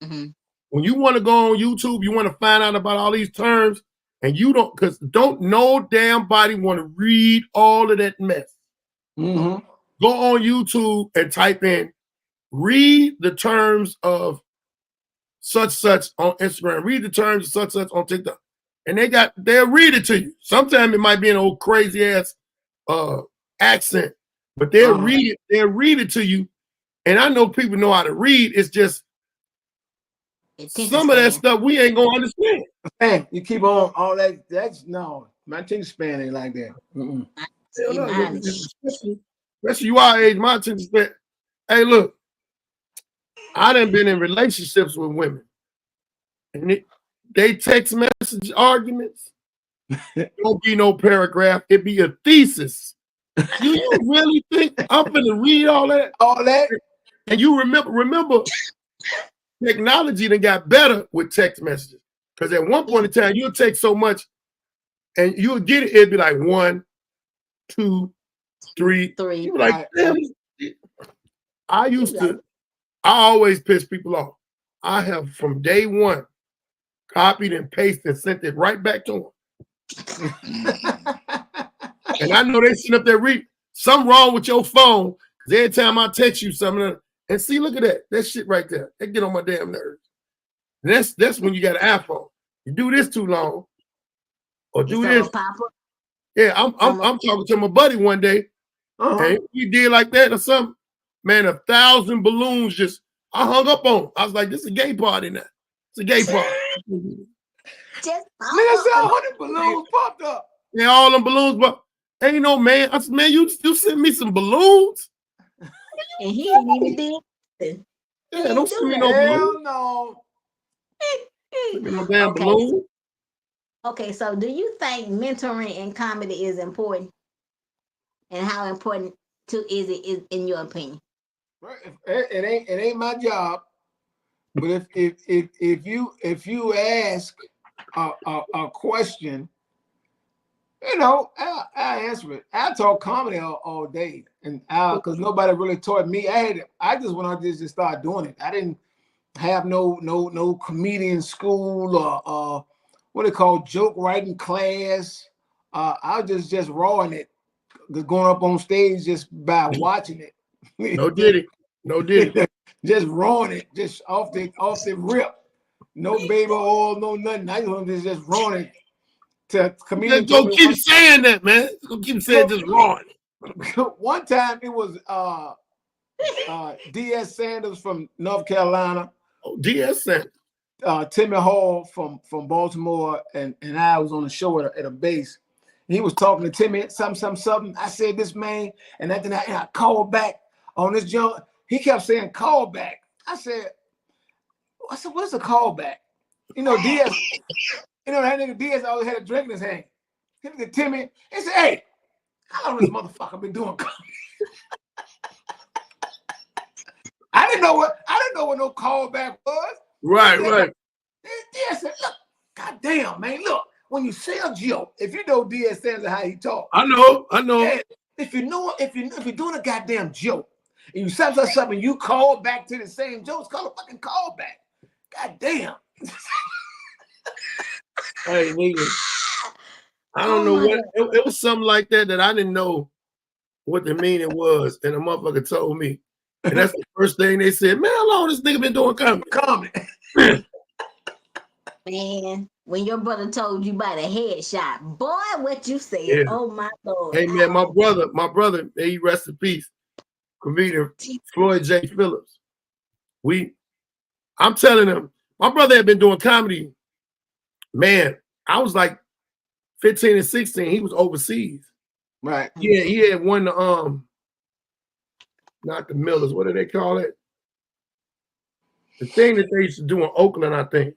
Speaker 1: mm-hmm.
Speaker 3: when you want to go on YouTube, you want to find out about all these terms, and you don't, because don't no damn body want to read all of that mess.
Speaker 1: Oh,
Speaker 2: Mm-hmm.
Speaker 3: Go on YouTube and type in, read the terms of such on Instagram, read the terms of such on TikTok. And they'll read it to you. Sometimes it might be an old crazy ass accent, but
Speaker 2: Uh-huh.
Speaker 3: they'll read it to you. And I know people know how to read. It's just
Speaker 1: attention
Speaker 3: some of that
Speaker 1: span.
Speaker 3: stuff we ain't gonna understand.
Speaker 2: Hey, you keep on all that. That's no, my attention span ain't like that. Mm-mm.
Speaker 3: Hell
Speaker 1: See,
Speaker 3: no,
Speaker 1: mine is
Speaker 3: especially you our age, my attention span. Hey, look, I done been in relationships with women, and they text message arguments. Don't be no paragraph. It be a thesis. Do you really think I'm gonna read all that?
Speaker 2: All that.
Speaker 3: And you remember, technology that got better with text messages. Because at one point
Speaker 1: yeah,
Speaker 3: in time, you'll text so much and you'll get it, it'd be like 1, 2, 3.
Speaker 1: three.
Speaker 3: You be like,
Speaker 2: Right.
Speaker 3: damn. I
Speaker 1: You
Speaker 3: used
Speaker 1: be like,
Speaker 3: to, I always piss people off. I have from day one copied and pasted and sent it right back to them. And I know they sitting up there reading something wrong with your phone. Because every time I text you something, and see, look at that. That shit right there. That get on my damn nerves. And that's when you got an iPhone. You do this too long, or
Speaker 1: it's
Speaker 3: do
Speaker 1: gonna
Speaker 3: this.
Speaker 1: pop up.
Speaker 3: Yeah, I'm
Speaker 1: Some
Speaker 3: I'm talking to my buddy one day,
Speaker 2: Uh-huh.
Speaker 3: and he did like that or something. Man, 1,000 balloons just I hung up on. I was like, this is a gay party now. It's a gay party.
Speaker 1: just pop
Speaker 2: Nigga
Speaker 1: up,
Speaker 2: said 100 balloons popped up.
Speaker 3: Yeah, all them balloons, but ain't no man. I said, man, you sent me some balloons.
Speaker 1: and he ain't even did nothing. He
Speaker 3: Yeah, don't
Speaker 1: ain't
Speaker 3: send
Speaker 1: do
Speaker 3: me no
Speaker 1: nothing.
Speaker 3: balloons.
Speaker 2: Hell no.
Speaker 3: Send me no damn
Speaker 1: Okay,
Speaker 3: balloons.
Speaker 1: okay. So, do you think mentoring in comedy is important, and how important is it in your opinion?
Speaker 2: Right. It ain't my job. But if you ask a question I answer it. I talk comedy all day, and because nobody really taught me. I just went out there just started doing it. I didn't have no comedian school or what they call joke writing class. I was just rawing it, going up on stage just by watching
Speaker 3: No
Speaker 2: it.
Speaker 3: did it. No did it.
Speaker 2: Just rawing it, just off the rip. No baby oil, no nothing. I just rawing it. To comedian
Speaker 3: Just
Speaker 2: told
Speaker 3: go
Speaker 2: me
Speaker 3: keep saying that, man. Go keep saying just wrong.
Speaker 2: one time it was D.S. Sanders from North Carolina,
Speaker 3: Oh, DS Sanders.
Speaker 2: Timmy Hall from Baltimore, and I was on the show at a base. He was talking to Timmy something. I said this man, and then I called back on this junk. He kept saying call back. I said, what's a call back? DS. That nigga DS always had a drink in his hand. He looked at Timmy and said, "Hey, how long this motherfucker been doing comedy?" I didn't know what no callback was.
Speaker 3: Right.
Speaker 2: DS said, "Look, goddamn, man, look, when you say a joke, if you know DS Sanders how he talk,
Speaker 3: I know.
Speaker 2: yeah, if you're doing a goddamn joke and you say something, you call back to the same joke, it's called a fucking callback. Goddamn."
Speaker 3: Hey, nigga. I don't know what it was something like that I didn't know what the meaning was, and the motherfucker told me. And that's the first thing they said, man, how long this nigga been doing comedy?
Speaker 1: Man, when your brother told you about a headshot, boy, what you said?
Speaker 3: Yeah.
Speaker 1: Oh my Lord!
Speaker 3: Hey man, my brother, may he rest in peace, comedian Floyd J. Phillips. I'm telling him, my brother had been doing comedy. Man, I was like 15 and 16. He was overseas.
Speaker 2: Right.
Speaker 3: Yeah, he had won the not the Millers. What do they call it? The thing that they used to do in Oakland, I think.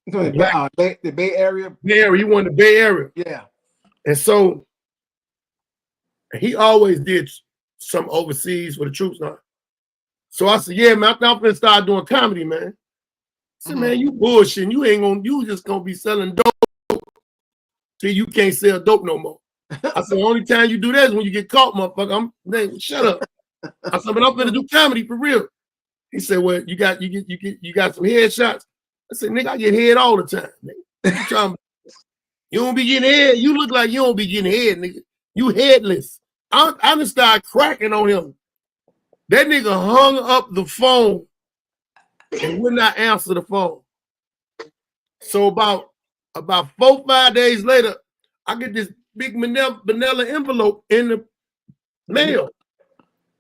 Speaker 2: The Bay Area.
Speaker 3: Bay Area. He won the Bay Area.
Speaker 2: Yeah.
Speaker 3: And so he always did some overseas for the troops now. So I said, yeah, man, I'm gonna start doing comedy, man. I said, man, you bullshitting. You just gonna be selling dope till you can't sell dope no more. I said, the only time you do that is when you get caught, motherfucker. Shut up. I said, but I'm gonna do comedy for real. He said, well, you got some headshots. I said, nigga, I get head all the time, nigga. You don't be getting head. You look like you don't be getting head, nigga. You headless. I just started cracking on him. That nigga hung up the phone and would not answer the phone. So about 4-5 days later, I get this big vanilla envelope in the mail.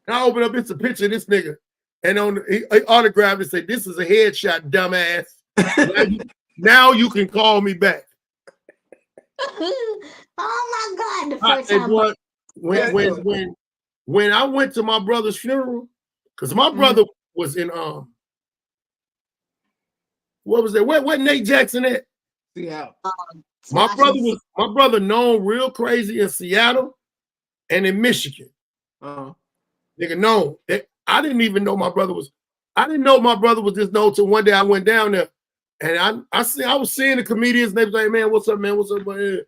Speaker 3: And I open up, it's a picture of this nigga. And he autographed and said, "This is a headshot, dumbass. Now you can call me back."
Speaker 1: Oh my God! The first time.
Speaker 3: When I went to my brother's funeral, because my brother was in what was that? What Nate Jackson at?
Speaker 2: Seattle.
Speaker 3: My brother known real crazy in Seattle and in Michigan. Nigga known. I didn't even know my brother was. I didn't know my brother was this known till one day I went down there, and I was seeing the comedians. And they was like, "Man, what's up, man? What's up, man?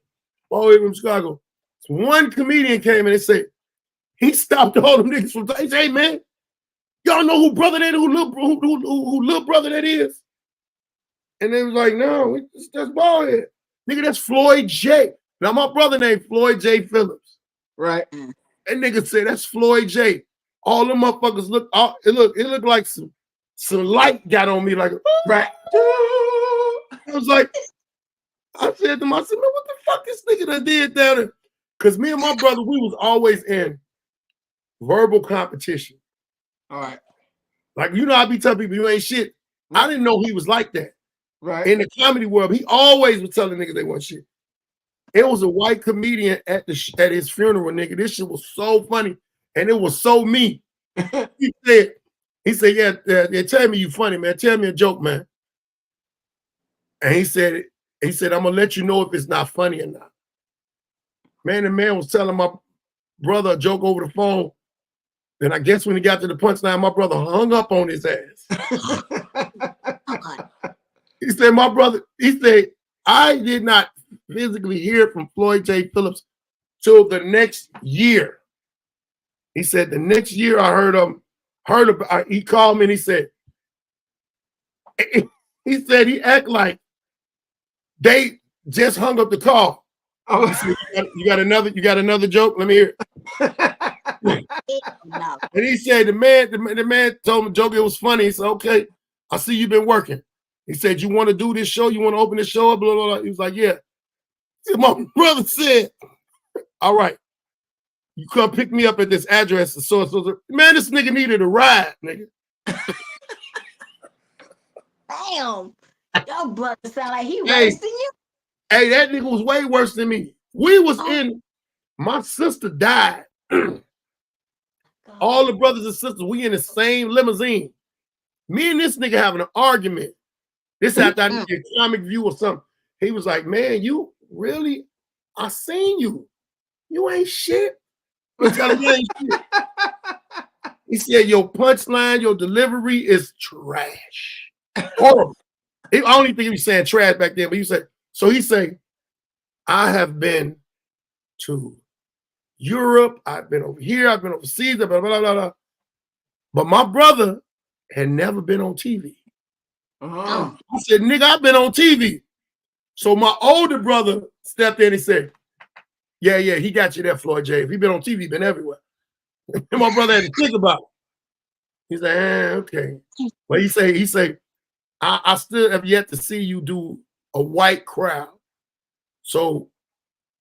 Speaker 3: All the way from Chicago." So one comedian came in and said, he stopped all them niggas from saying, "Hey, man, y'all know who brother that? Who little brother that is?" And they was like, "No, that's baldhead, nigga. That's Floyd J." Now my brother named Floyd J. Phillips,
Speaker 2: right?
Speaker 3: That nigga said that's Floyd J. All them motherfuckers it looked like some light got on me, like
Speaker 2: right.
Speaker 3: I was like, I said to myself, man, what the fuck this nigga done did down there? Because me and my brother, we was always in verbal competition.
Speaker 2: All right.
Speaker 3: Like, I be telling people you ain't shit. I didn't know he was like that.
Speaker 2: Right.
Speaker 3: In the comedy world, he always was telling niggas they want shit. It was a white comedian at his funeral, nigga. This shit was so funny. And it was so me. He said, yeah, tell me you funny, man. Tell me a joke, man. And he said, I'm gonna let you know if it's not funny or not. Man, the man was telling my brother a joke over the phone. And I guess when he got to the punchline, my brother hung up on his ass. He said, I did not physically hear from Floyd J. Phillips till the next year. He said the next year I heard him. He called me and he said he act like they just hung up the call.
Speaker 2: Oh.
Speaker 3: He said, you got another joke? Let me hear it. And he said the man told him the joke, it was funny. He said, okay, I see you've been working. He said, you want to do this show? You want to open this show up? Blah, blah, blah. He was like, yeah. He said, my brother said, all right, you come pick me up at this address. So man, this nigga needed a ride, nigga.
Speaker 1: Damn. Your brother sound like he worse than you.
Speaker 3: Hey, that nigga was way worse than me. We was my sister died. All the brothers and sisters, we in the same limousine. Me and this nigga having an argument. This after I did a comic view or something. He was like, man, you really, I seen you. You ain't shit. He said, your punchline, your delivery is trash. Horrible. I don't even think he was saying trash back then, but he said, I have been to Europe, I've been over here, I've been overseas, blah, blah, blah, blah. But my brother had never been on TV. I said, nigga, I've been on TV. So my older brother stepped in and said, yeah, he got you there, Floyd J. If he been on TV, he been everywhere. And my brother had to think about it. He said, okay. But he say, I still have yet to see you do a white crowd. So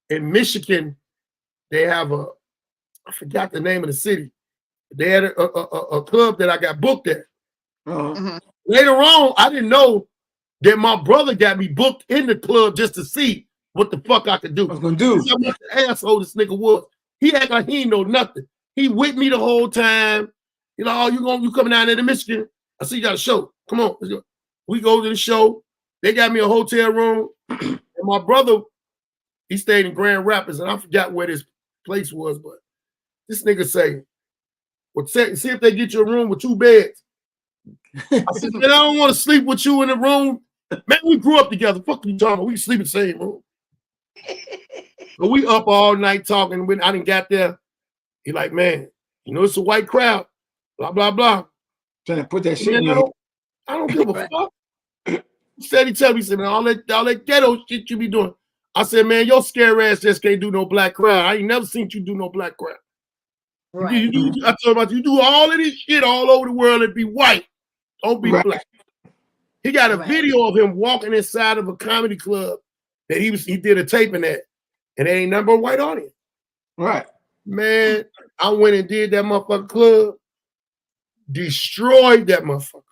Speaker 3: in Michigan, they have I forgot the name of the city. They had a club that I got booked at. Later on, I didn't know that my brother got me booked in the club just to see what the fuck I could do.
Speaker 2: I was gonna do.
Speaker 3: How much the asshole this nigga was. He act like he ain't know nothing. He with me the whole time. You know, you coming down there to Michigan? I see you got a show. Come on, let's go. We go to the show. They got me a hotel room, and my brother, he stayed in Grand Rapids, and I forgot where this place was, but this nigga say, well, see if they get you a room with 2 beds. I said, man, I don't want to sleep with you in the room. Man, we grew up together. Fuck you talking about? We sleep in the same room. But we up all night talking. When I didn't got there, he like, man, you know, it's a white crowd. Blah, blah, blah.
Speaker 2: Trying to put that shit in your head.
Speaker 3: I don't give a fuck. He said, he said, man, all that ghetto shit you be doing. I said, man, your scare ass just can't do no black crowd. I ain't never seen you do no black crowd.
Speaker 1: Right.
Speaker 3: I told about you do all of this shit all over the world and be white. Don't be black. He got a video of him walking inside of a comedy club that he did a taping at, and there ain't nothing but white audience.
Speaker 2: Right.
Speaker 3: Man, I went and did that motherfucking club, destroyed that motherfucker.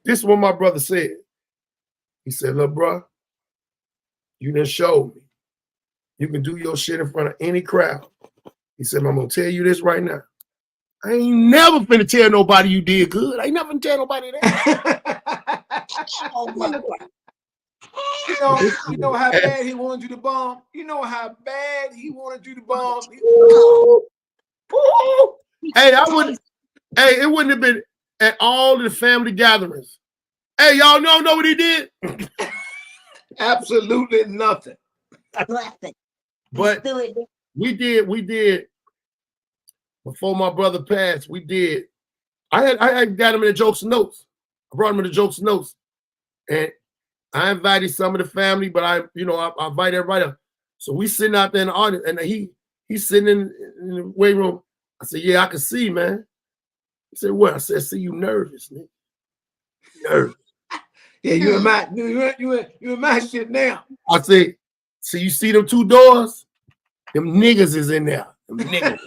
Speaker 3: This is what my brother said. He said, look, bro, you done showed me. You can do your shit in front of any crowd. He said, I'm going to tell you this right now. I ain't never finna tell nobody you did good. I ain't never finna tell nobody that.
Speaker 2: You know how bad he wanted you to bomb? You know how bad he wanted you to bomb?
Speaker 3: Hey, it wouldn't have been at all the family gatherings. Hey, y'all know what he did?
Speaker 2: Absolutely nothing.
Speaker 1: Nothing.
Speaker 3: But we did. Before my brother passed, we did. I had got him in the jokes and notes. I brought him in the jokes and notes, and I invited some of the family, but I invite everybody else. So we sitting out there in the audience, and he's sitting in the weight room. I said, "Yeah, I can see, man." He said, "What?" I said, "See, you nervous, man. Nervous."
Speaker 2: Yeah, you in my shit now.
Speaker 3: I said, "So you see them 2 doors? Them niggas is in there. Them niggas."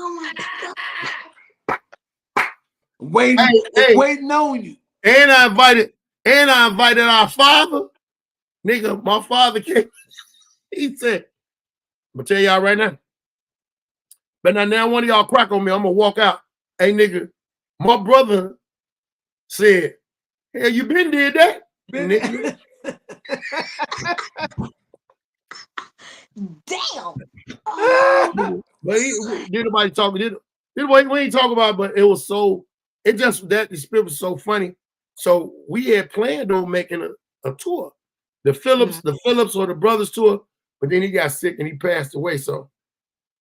Speaker 1: Oh my God.
Speaker 2: Waiting on you.
Speaker 3: And I invited our father. Nigga, my father came. He said, I'm gonna tell y'all right now. But now one of y'all crack on me, I'm gonna walk out. Hey nigga, my brother said, hey, you been did that? Nigga.
Speaker 1: Damn.
Speaker 3: But did nobody talk? We ain't talk about it, but it was so, it just that the spirit was so funny. So we had planned on making a tour, the
Speaker 1: Mhm.
Speaker 3: Phillips or the Brothers tour, but then he got sick and he passed away. So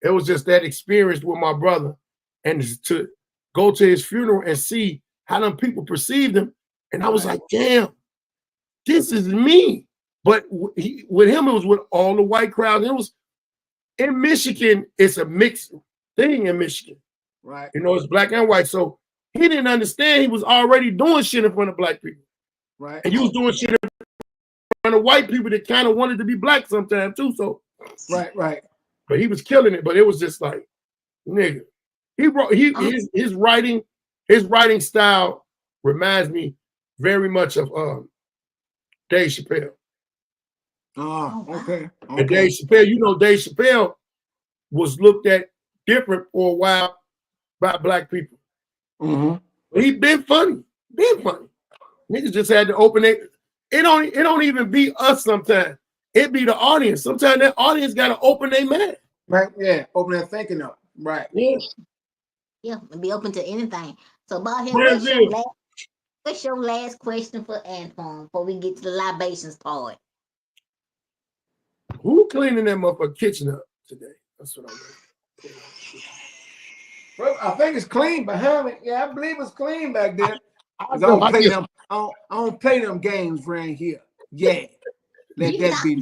Speaker 3: it was just that experience with my brother, and to go to his funeral and see how them people perceived him. And I was like, damn, this is me. But with him, it was with all the white crowd. It was in Michigan, it's a mixed thing in Michigan.
Speaker 2: Right.
Speaker 3: You know, it's black and white. So he didn't understand he was already doing shit in front of black people.
Speaker 2: Right.
Speaker 3: And he was doing shit in front of white people that kind of wanted to be black sometimes too. So
Speaker 2: right.
Speaker 3: but he was killing it. But it was just like, nigga. His writing style reminds me very much of Dave Chappelle.
Speaker 2: Oh, okay.
Speaker 3: And Dave Chappelle, you know, Dave Chappelle was looked at different for a while by black people.
Speaker 2: Mm-hmm.
Speaker 3: But he been funny. Niggas just had to open it. It don't even be us sometimes. It be the audience. Sometimes that audience got to open their mouth.
Speaker 2: Right, yeah. Open their thinking up. Right.
Speaker 3: Yeah.
Speaker 1: Yeah, and be open to anything. So, Bob, here,
Speaker 3: Brazil.
Speaker 1: what's your last question for Antoine before we get to the libations part?
Speaker 3: Who cleaning that motherfucking kitchen up today? That's what I'm doing.
Speaker 2: Well, I think it's clean behind me. Yeah, I believe it's clean back there. I
Speaker 3: don't
Speaker 2: don't play them. I don't play them games around here. Yeah. Let that be.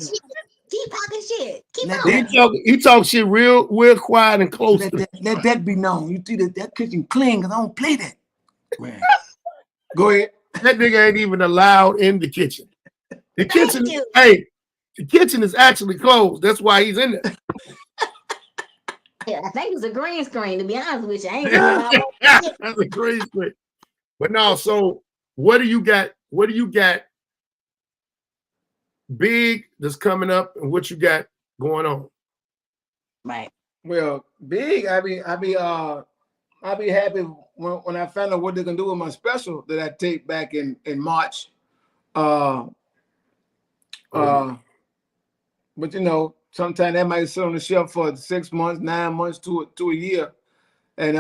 Speaker 1: Keep talking shit. Keep on.
Speaker 3: He talk shit real quiet and close.
Speaker 2: Let that be known. You see that kitchen clean because I don't play that. Man. Go ahead.
Speaker 3: That nigga ain't even allowed in the kitchen. The kitchen is actually closed. That's why he's in there.
Speaker 1: Yeah, I think it's a green screen, to be honest with you. I ain't
Speaker 3: That's a green screen. But no, so what do you got? What do you got big that's coming up, and what you got going on?
Speaker 1: Right.
Speaker 2: Well, big, I be happy when I found out what they're gonna do with my special that I taped back in March. But you know, sometimes that might sit on the shelf for 6 months, 9 months to a year. And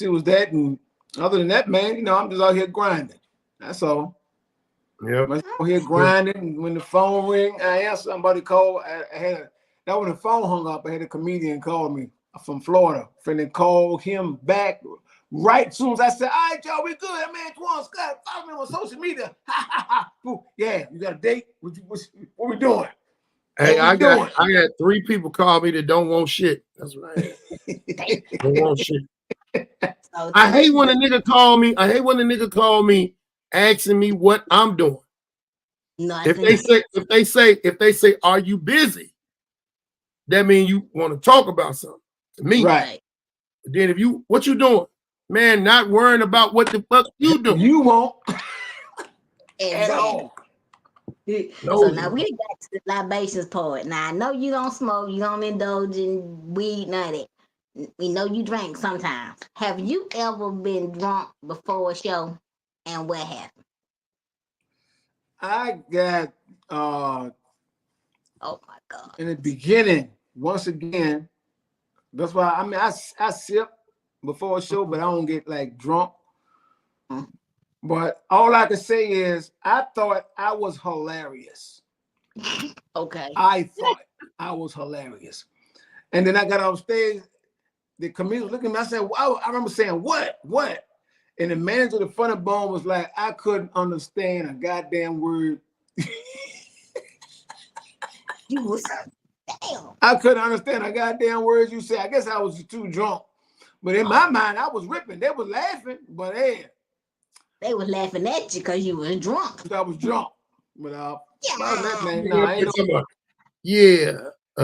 Speaker 2: it was that, and other than that, man, you know, I'm just out here grinding. That's all.
Speaker 3: Yeah.
Speaker 2: I'm out here grinding. And when the phone ring, I answer. Somebody called. That when the phone hung up, I had a comedian call me from Florida. Friend called him back right as soon as I said, "All right, y'all, we good. I'm Antoine Scott. Follow me on social media." Yeah, you got a date? What we doing?
Speaker 3: Hey, I got 3 people call me that don't want shit. That's right. Don't want shit. I hate when a nigga call me. I hate when a nigga call me asking me what I'm doing. If they say, "Are you busy?" That means you want to talk about something to me.
Speaker 2: Right.
Speaker 3: But then what you doing? Man, not worrying about what the fuck you do.
Speaker 2: You won't.
Speaker 1: At all. So now we got to the libations part. Now I know you don't smoke, you don't indulge in weed, none of that. We know you drink sometimes. Have you ever been drunk before a show, and what happened?
Speaker 2: I got
Speaker 1: oh my God.
Speaker 2: In the beginning, once again, that's why I sip before a show, but I don't get like drunk. Mm-hmm. But all I can say is I thought I was hilarious.
Speaker 1: Okay.
Speaker 2: I thought I was hilarious. And then I got off stage, the comedians looking at me, I said, wow, I remember saying, what? And the manager of the Funny Bone was like, I couldn't understand a goddamn word.
Speaker 1: You was damn.
Speaker 2: I couldn't understand a goddamn word you said. I guess I was too drunk. But in my mind, I was ripping. They were laughing, but hey.
Speaker 1: They were laughing at you because you was drunk.
Speaker 2: I was drunk. But
Speaker 3: a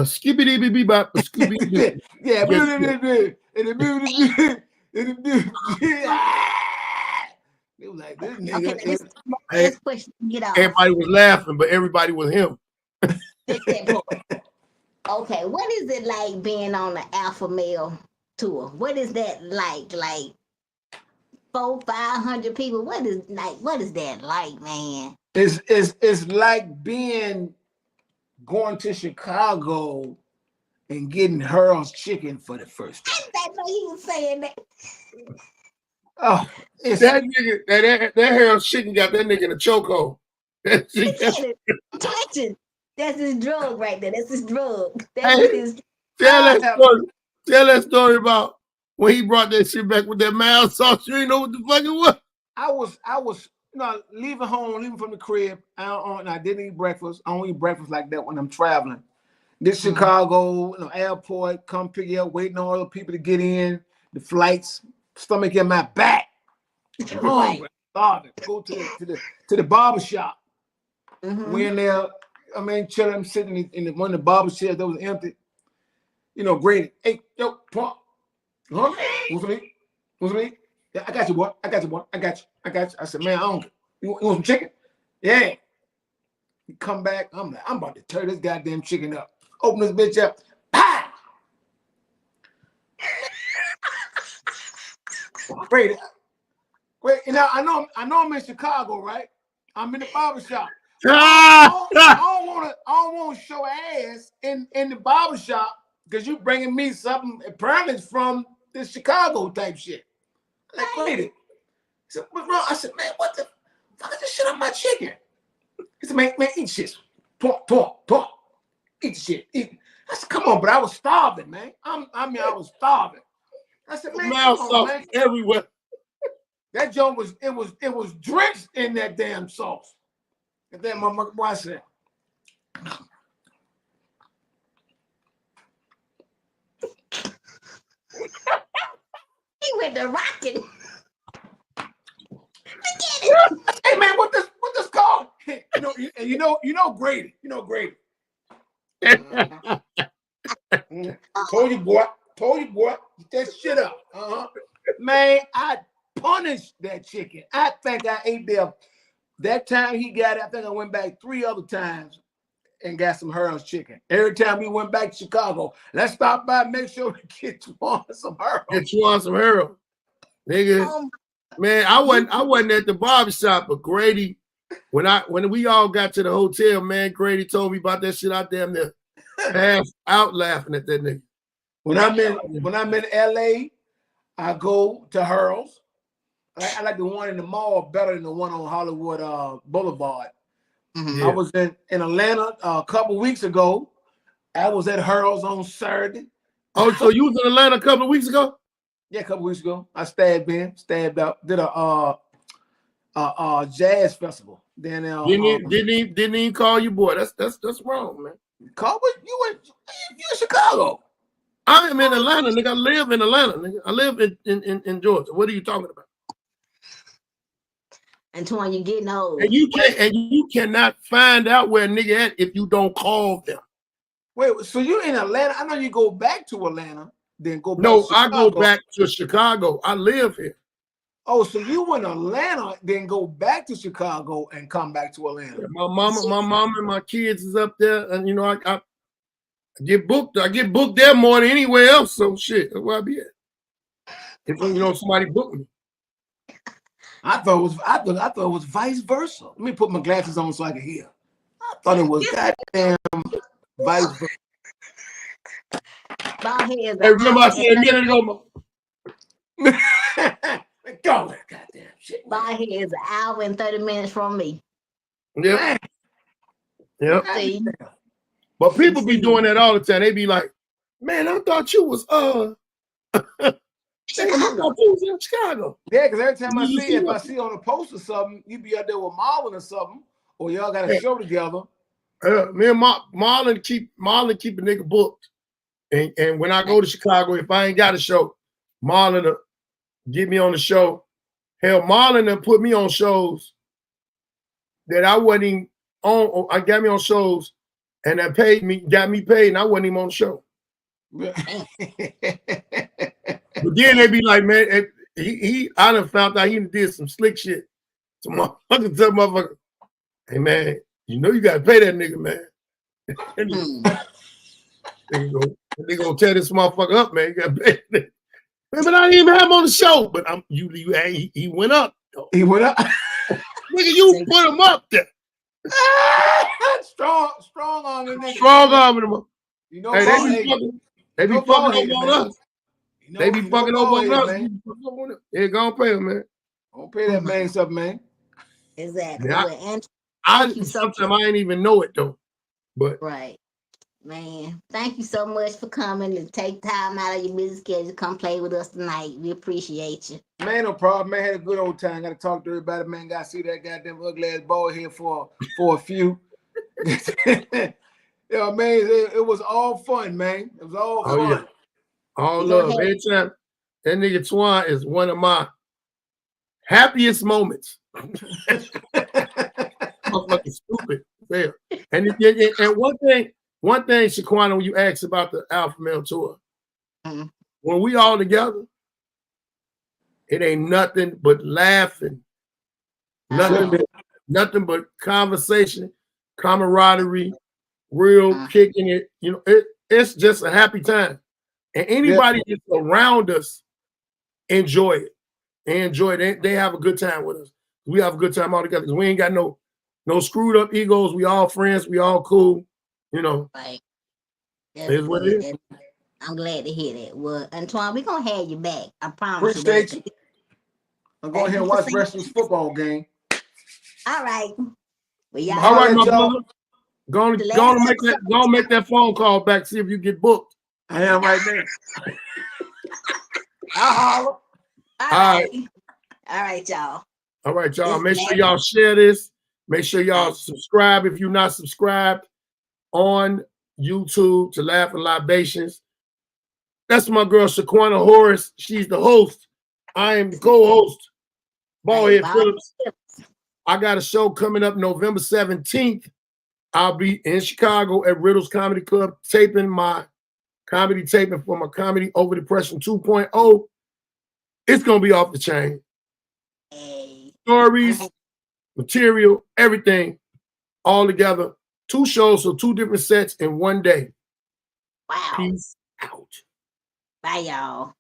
Speaker 3: skibbity bop, a scooby.
Speaker 2: Yeah, it was like this nigga.
Speaker 1: Okay, this last question. Get off.
Speaker 3: Everybody was laughing, but everybody was him.
Speaker 1: Okay, what is it like being on the Alpha Male tour? What is that like? Like 400-500 people? What is that like, man?
Speaker 2: It's like going to Chicago and getting Harold's chicken for the first time.
Speaker 1: I know he was saying that.
Speaker 2: Oh, it's
Speaker 3: That nigga, that Harold Chicken got that nigga in a chokehold. That shit,
Speaker 1: Look at it. Twitching. That's his drug right there. That's his drug. That's
Speaker 3: hey,
Speaker 1: his.
Speaker 3: tell
Speaker 2: I
Speaker 3: that
Speaker 2: have
Speaker 3: story. Tell that story about when he brought that shit back with that mild sauce. You ain't know what the fuck it was.
Speaker 2: I was leaving home, leaving from the crib. I didn't eat breakfast. I don't eat breakfast like that when I'm traveling. This Chicago, airport, come pick you up, waiting on all the people to get in. The flights, stomach in my back.
Speaker 1: Right.
Speaker 2: Hungry, starving. Go to the barber shop. We
Speaker 1: Mm-hmm.
Speaker 2: in there. I mean, chilling. I'm sitting in one of the barber chairs that was empty. Grady. Hey, yo, Pump. Huh? What's me? What's me? Yeah, I got you, boy. I got you, boy. I got you. I said, man, I don't. You want some chicken? Yeah. He come back. I'm like, I'm about to tear this goddamn chicken up. Open this bitch up. Pow! Brady. Wait, I know I'm in Chicago, right? I'm in the barber shop. I don't want to show ass in the barber shop because you bringing me something apparently it's from this Chicago type shit. Like, wait it. He said, what's wrong? I said, man, what the fuck is this shit on my chicken? He said, man, eat shit. Talk. Eat shit. Eat. I said, come on, but I was starving, man. I was starving. I said, man,
Speaker 3: Mild
Speaker 2: come on,
Speaker 3: sauce
Speaker 2: man.
Speaker 3: everywhere.
Speaker 2: That joint was drenched in that damn sauce. And then my boy said,
Speaker 1: He went to rocking. Look at it.
Speaker 2: hey man, what this called? You know Grady. You know Grady. Told you, boy. Get that shit up. Man, I punished that chicken. I think I ate there. That time he got it, I think I went back 3 other times and got some Harold's chicken. Every time we went back to Chicago, let's stop by and make sure we get some Harold.
Speaker 3: Get you on some Harold. Nigga. Man, I wasn't at the barbershop, but Grady, when we all got to the hotel, man, Grady told me about that shit out there and there. Half out laughing at that nigga.
Speaker 2: When I'm in LA, I go to Harold's. I like the one in the mall better than the one on Hollywood Boulevard.
Speaker 1: Mm-hmm.
Speaker 2: Yeah. I was in Atlanta a couple weeks ago. I was at Harold's on Saturday.
Speaker 3: Oh, so you was in Atlanta a couple of weeks ago?
Speaker 2: Yeah, a couple weeks ago. I stabbed out, did a jazz festival. Then
Speaker 3: didn't even call you, boy. That's wrong, man.
Speaker 2: Call what you in Chicago.
Speaker 3: I am in Atlanta, nigga. I live in Atlanta, nigga. I live in Georgia. What are you talking about?
Speaker 1: Antoine, you getting old.
Speaker 3: And you cannot find out where a nigga at if you don't call them.
Speaker 2: Wait, so you're in Atlanta? I know you go back to Atlanta, then go back.
Speaker 3: No,
Speaker 2: to Chicago.
Speaker 3: I go back to Chicago. I live here.
Speaker 2: Oh, so you in Atlanta, then go back to Chicago and come back to Atlanta.
Speaker 3: Yeah, my mama and my kids is up there, and I get booked. I get booked there more than anywhere else. So shit, that's where I be at. If somebody booked me.
Speaker 2: I thought it was vice versa. Let me put my glasses on so I can hear. I thought it was goddamn vice versa.
Speaker 3: Hey, remember I said a minute ago.
Speaker 2: Go there, goddamn shit.
Speaker 1: My head is an hour and 30 minutes from me.
Speaker 3: Yeah. Yep. But people be doing that all the time. They be like, man, I thought you was I thought you was in Chicago.
Speaker 2: Yeah, because every time I see on a post or something, you be out there with Marlon or something, or y'all got a show together.
Speaker 3: Me and Marlon keep a nigga booked. And when I go to Chicago, if I ain't got a show, Marlon will get me on the show. Hell, Marlon will put me on shows that I wasn't even on. I got me on shows and that got me paid, and I wasn't even on the show. But then they be like, man, I done found out he did some slick shit. So motherfucker, hey man, you gotta pay that nigga, man. They gonna tear this motherfucker up, man. You gotta pay that. Man, but I didn't even have him on the show. But he went up. Though.
Speaker 2: He went up.
Speaker 3: Nigga, you put him up there.
Speaker 2: strong arm, nigga.
Speaker 3: Strong arm him up.
Speaker 2: You know,
Speaker 3: hey, they be fucking on us.
Speaker 2: You know,
Speaker 3: They be
Speaker 2: you know
Speaker 3: fucking
Speaker 2: ball
Speaker 3: over
Speaker 2: head,
Speaker 3: us.
Speaker 2: man.
Speaker 3: They gonna pay them, man.
Speaker 2: Don't pay that man something, man.
Speaker 1: Exactly.
Speaker 3: Yeah,
Speaker 1: Well, and
Speaker 3: I
Speaker 1: thank you so
Speaker 3: sometimes I ain't even know it though. But
Speaker 1: right. Man, thank you so much for coming to take time out of your busy schedule to come play with us tonight. We appreciate you.
Speaker 2: Man, no problem. Man, had a good old time. Got to talk to everybody. Man, got to see that goddamn ugly ass ball here for a few. Yeah, man, it was all fun, man. It was all
Speaker 3: oh yeah,
Speaker 2: fun.
Speaker 3: all
Speaker 1: We gonna
Speaker 3: love.
Speaker 1: have
Speaker 3: Anytime that nigga Twan is one of my happiest moments. Motherfucking stupid. There. And one thing, Shaquana, when you asked about the Alpha Male Tour, when we all together, it ain't nothing but laughing, nothing but conversation, camaraderie, real kicking it. You know, it's just a happy time. And anybody that's around us enjoy it. They enjoy it. They have a good time with us. We have a good time all together because we ain't got no screwed up egos. We all friends. We all cool. You know.
Speaker 1: right.
Speaker 3: That's what it is.
Speaker 1: I'm glad to hear that. Well, Antoine, we're gonna have you back. I promise
Speaker 2: Appreciate
Speaker 1: you.
Speaker 2: you. I'm going here and watch the rest of this football game.
Speaker 1: All right. Well, y'all
Speaker 3: All right, my brother. Go on make that phone call back. See if you get booked.
Speaker 2: I am right there. I'll holler.
Speaker 1: All right. All right, y'all.
Speaker 3: All right, y'all. Make sure y'all share this. Make sure y'all subscribe if you're not subscribed on YouTube to Laugh and Libations. That's my girl, Shaquana Horace. She's the host. I am the co-host, Ballhead Phillips. I got a show coming up November 17th. I'll be in Chicago at Riddle's Comedy Club taping my comedy for my comedy Over Depression 2.0. It's going to be off the chain. Stories, material, everything all together. 2 shows, so 2 different sets in one day.
Speaker 1: Wow.
Speaker 3: Peace out.
Speaker 1: Bye, y'all.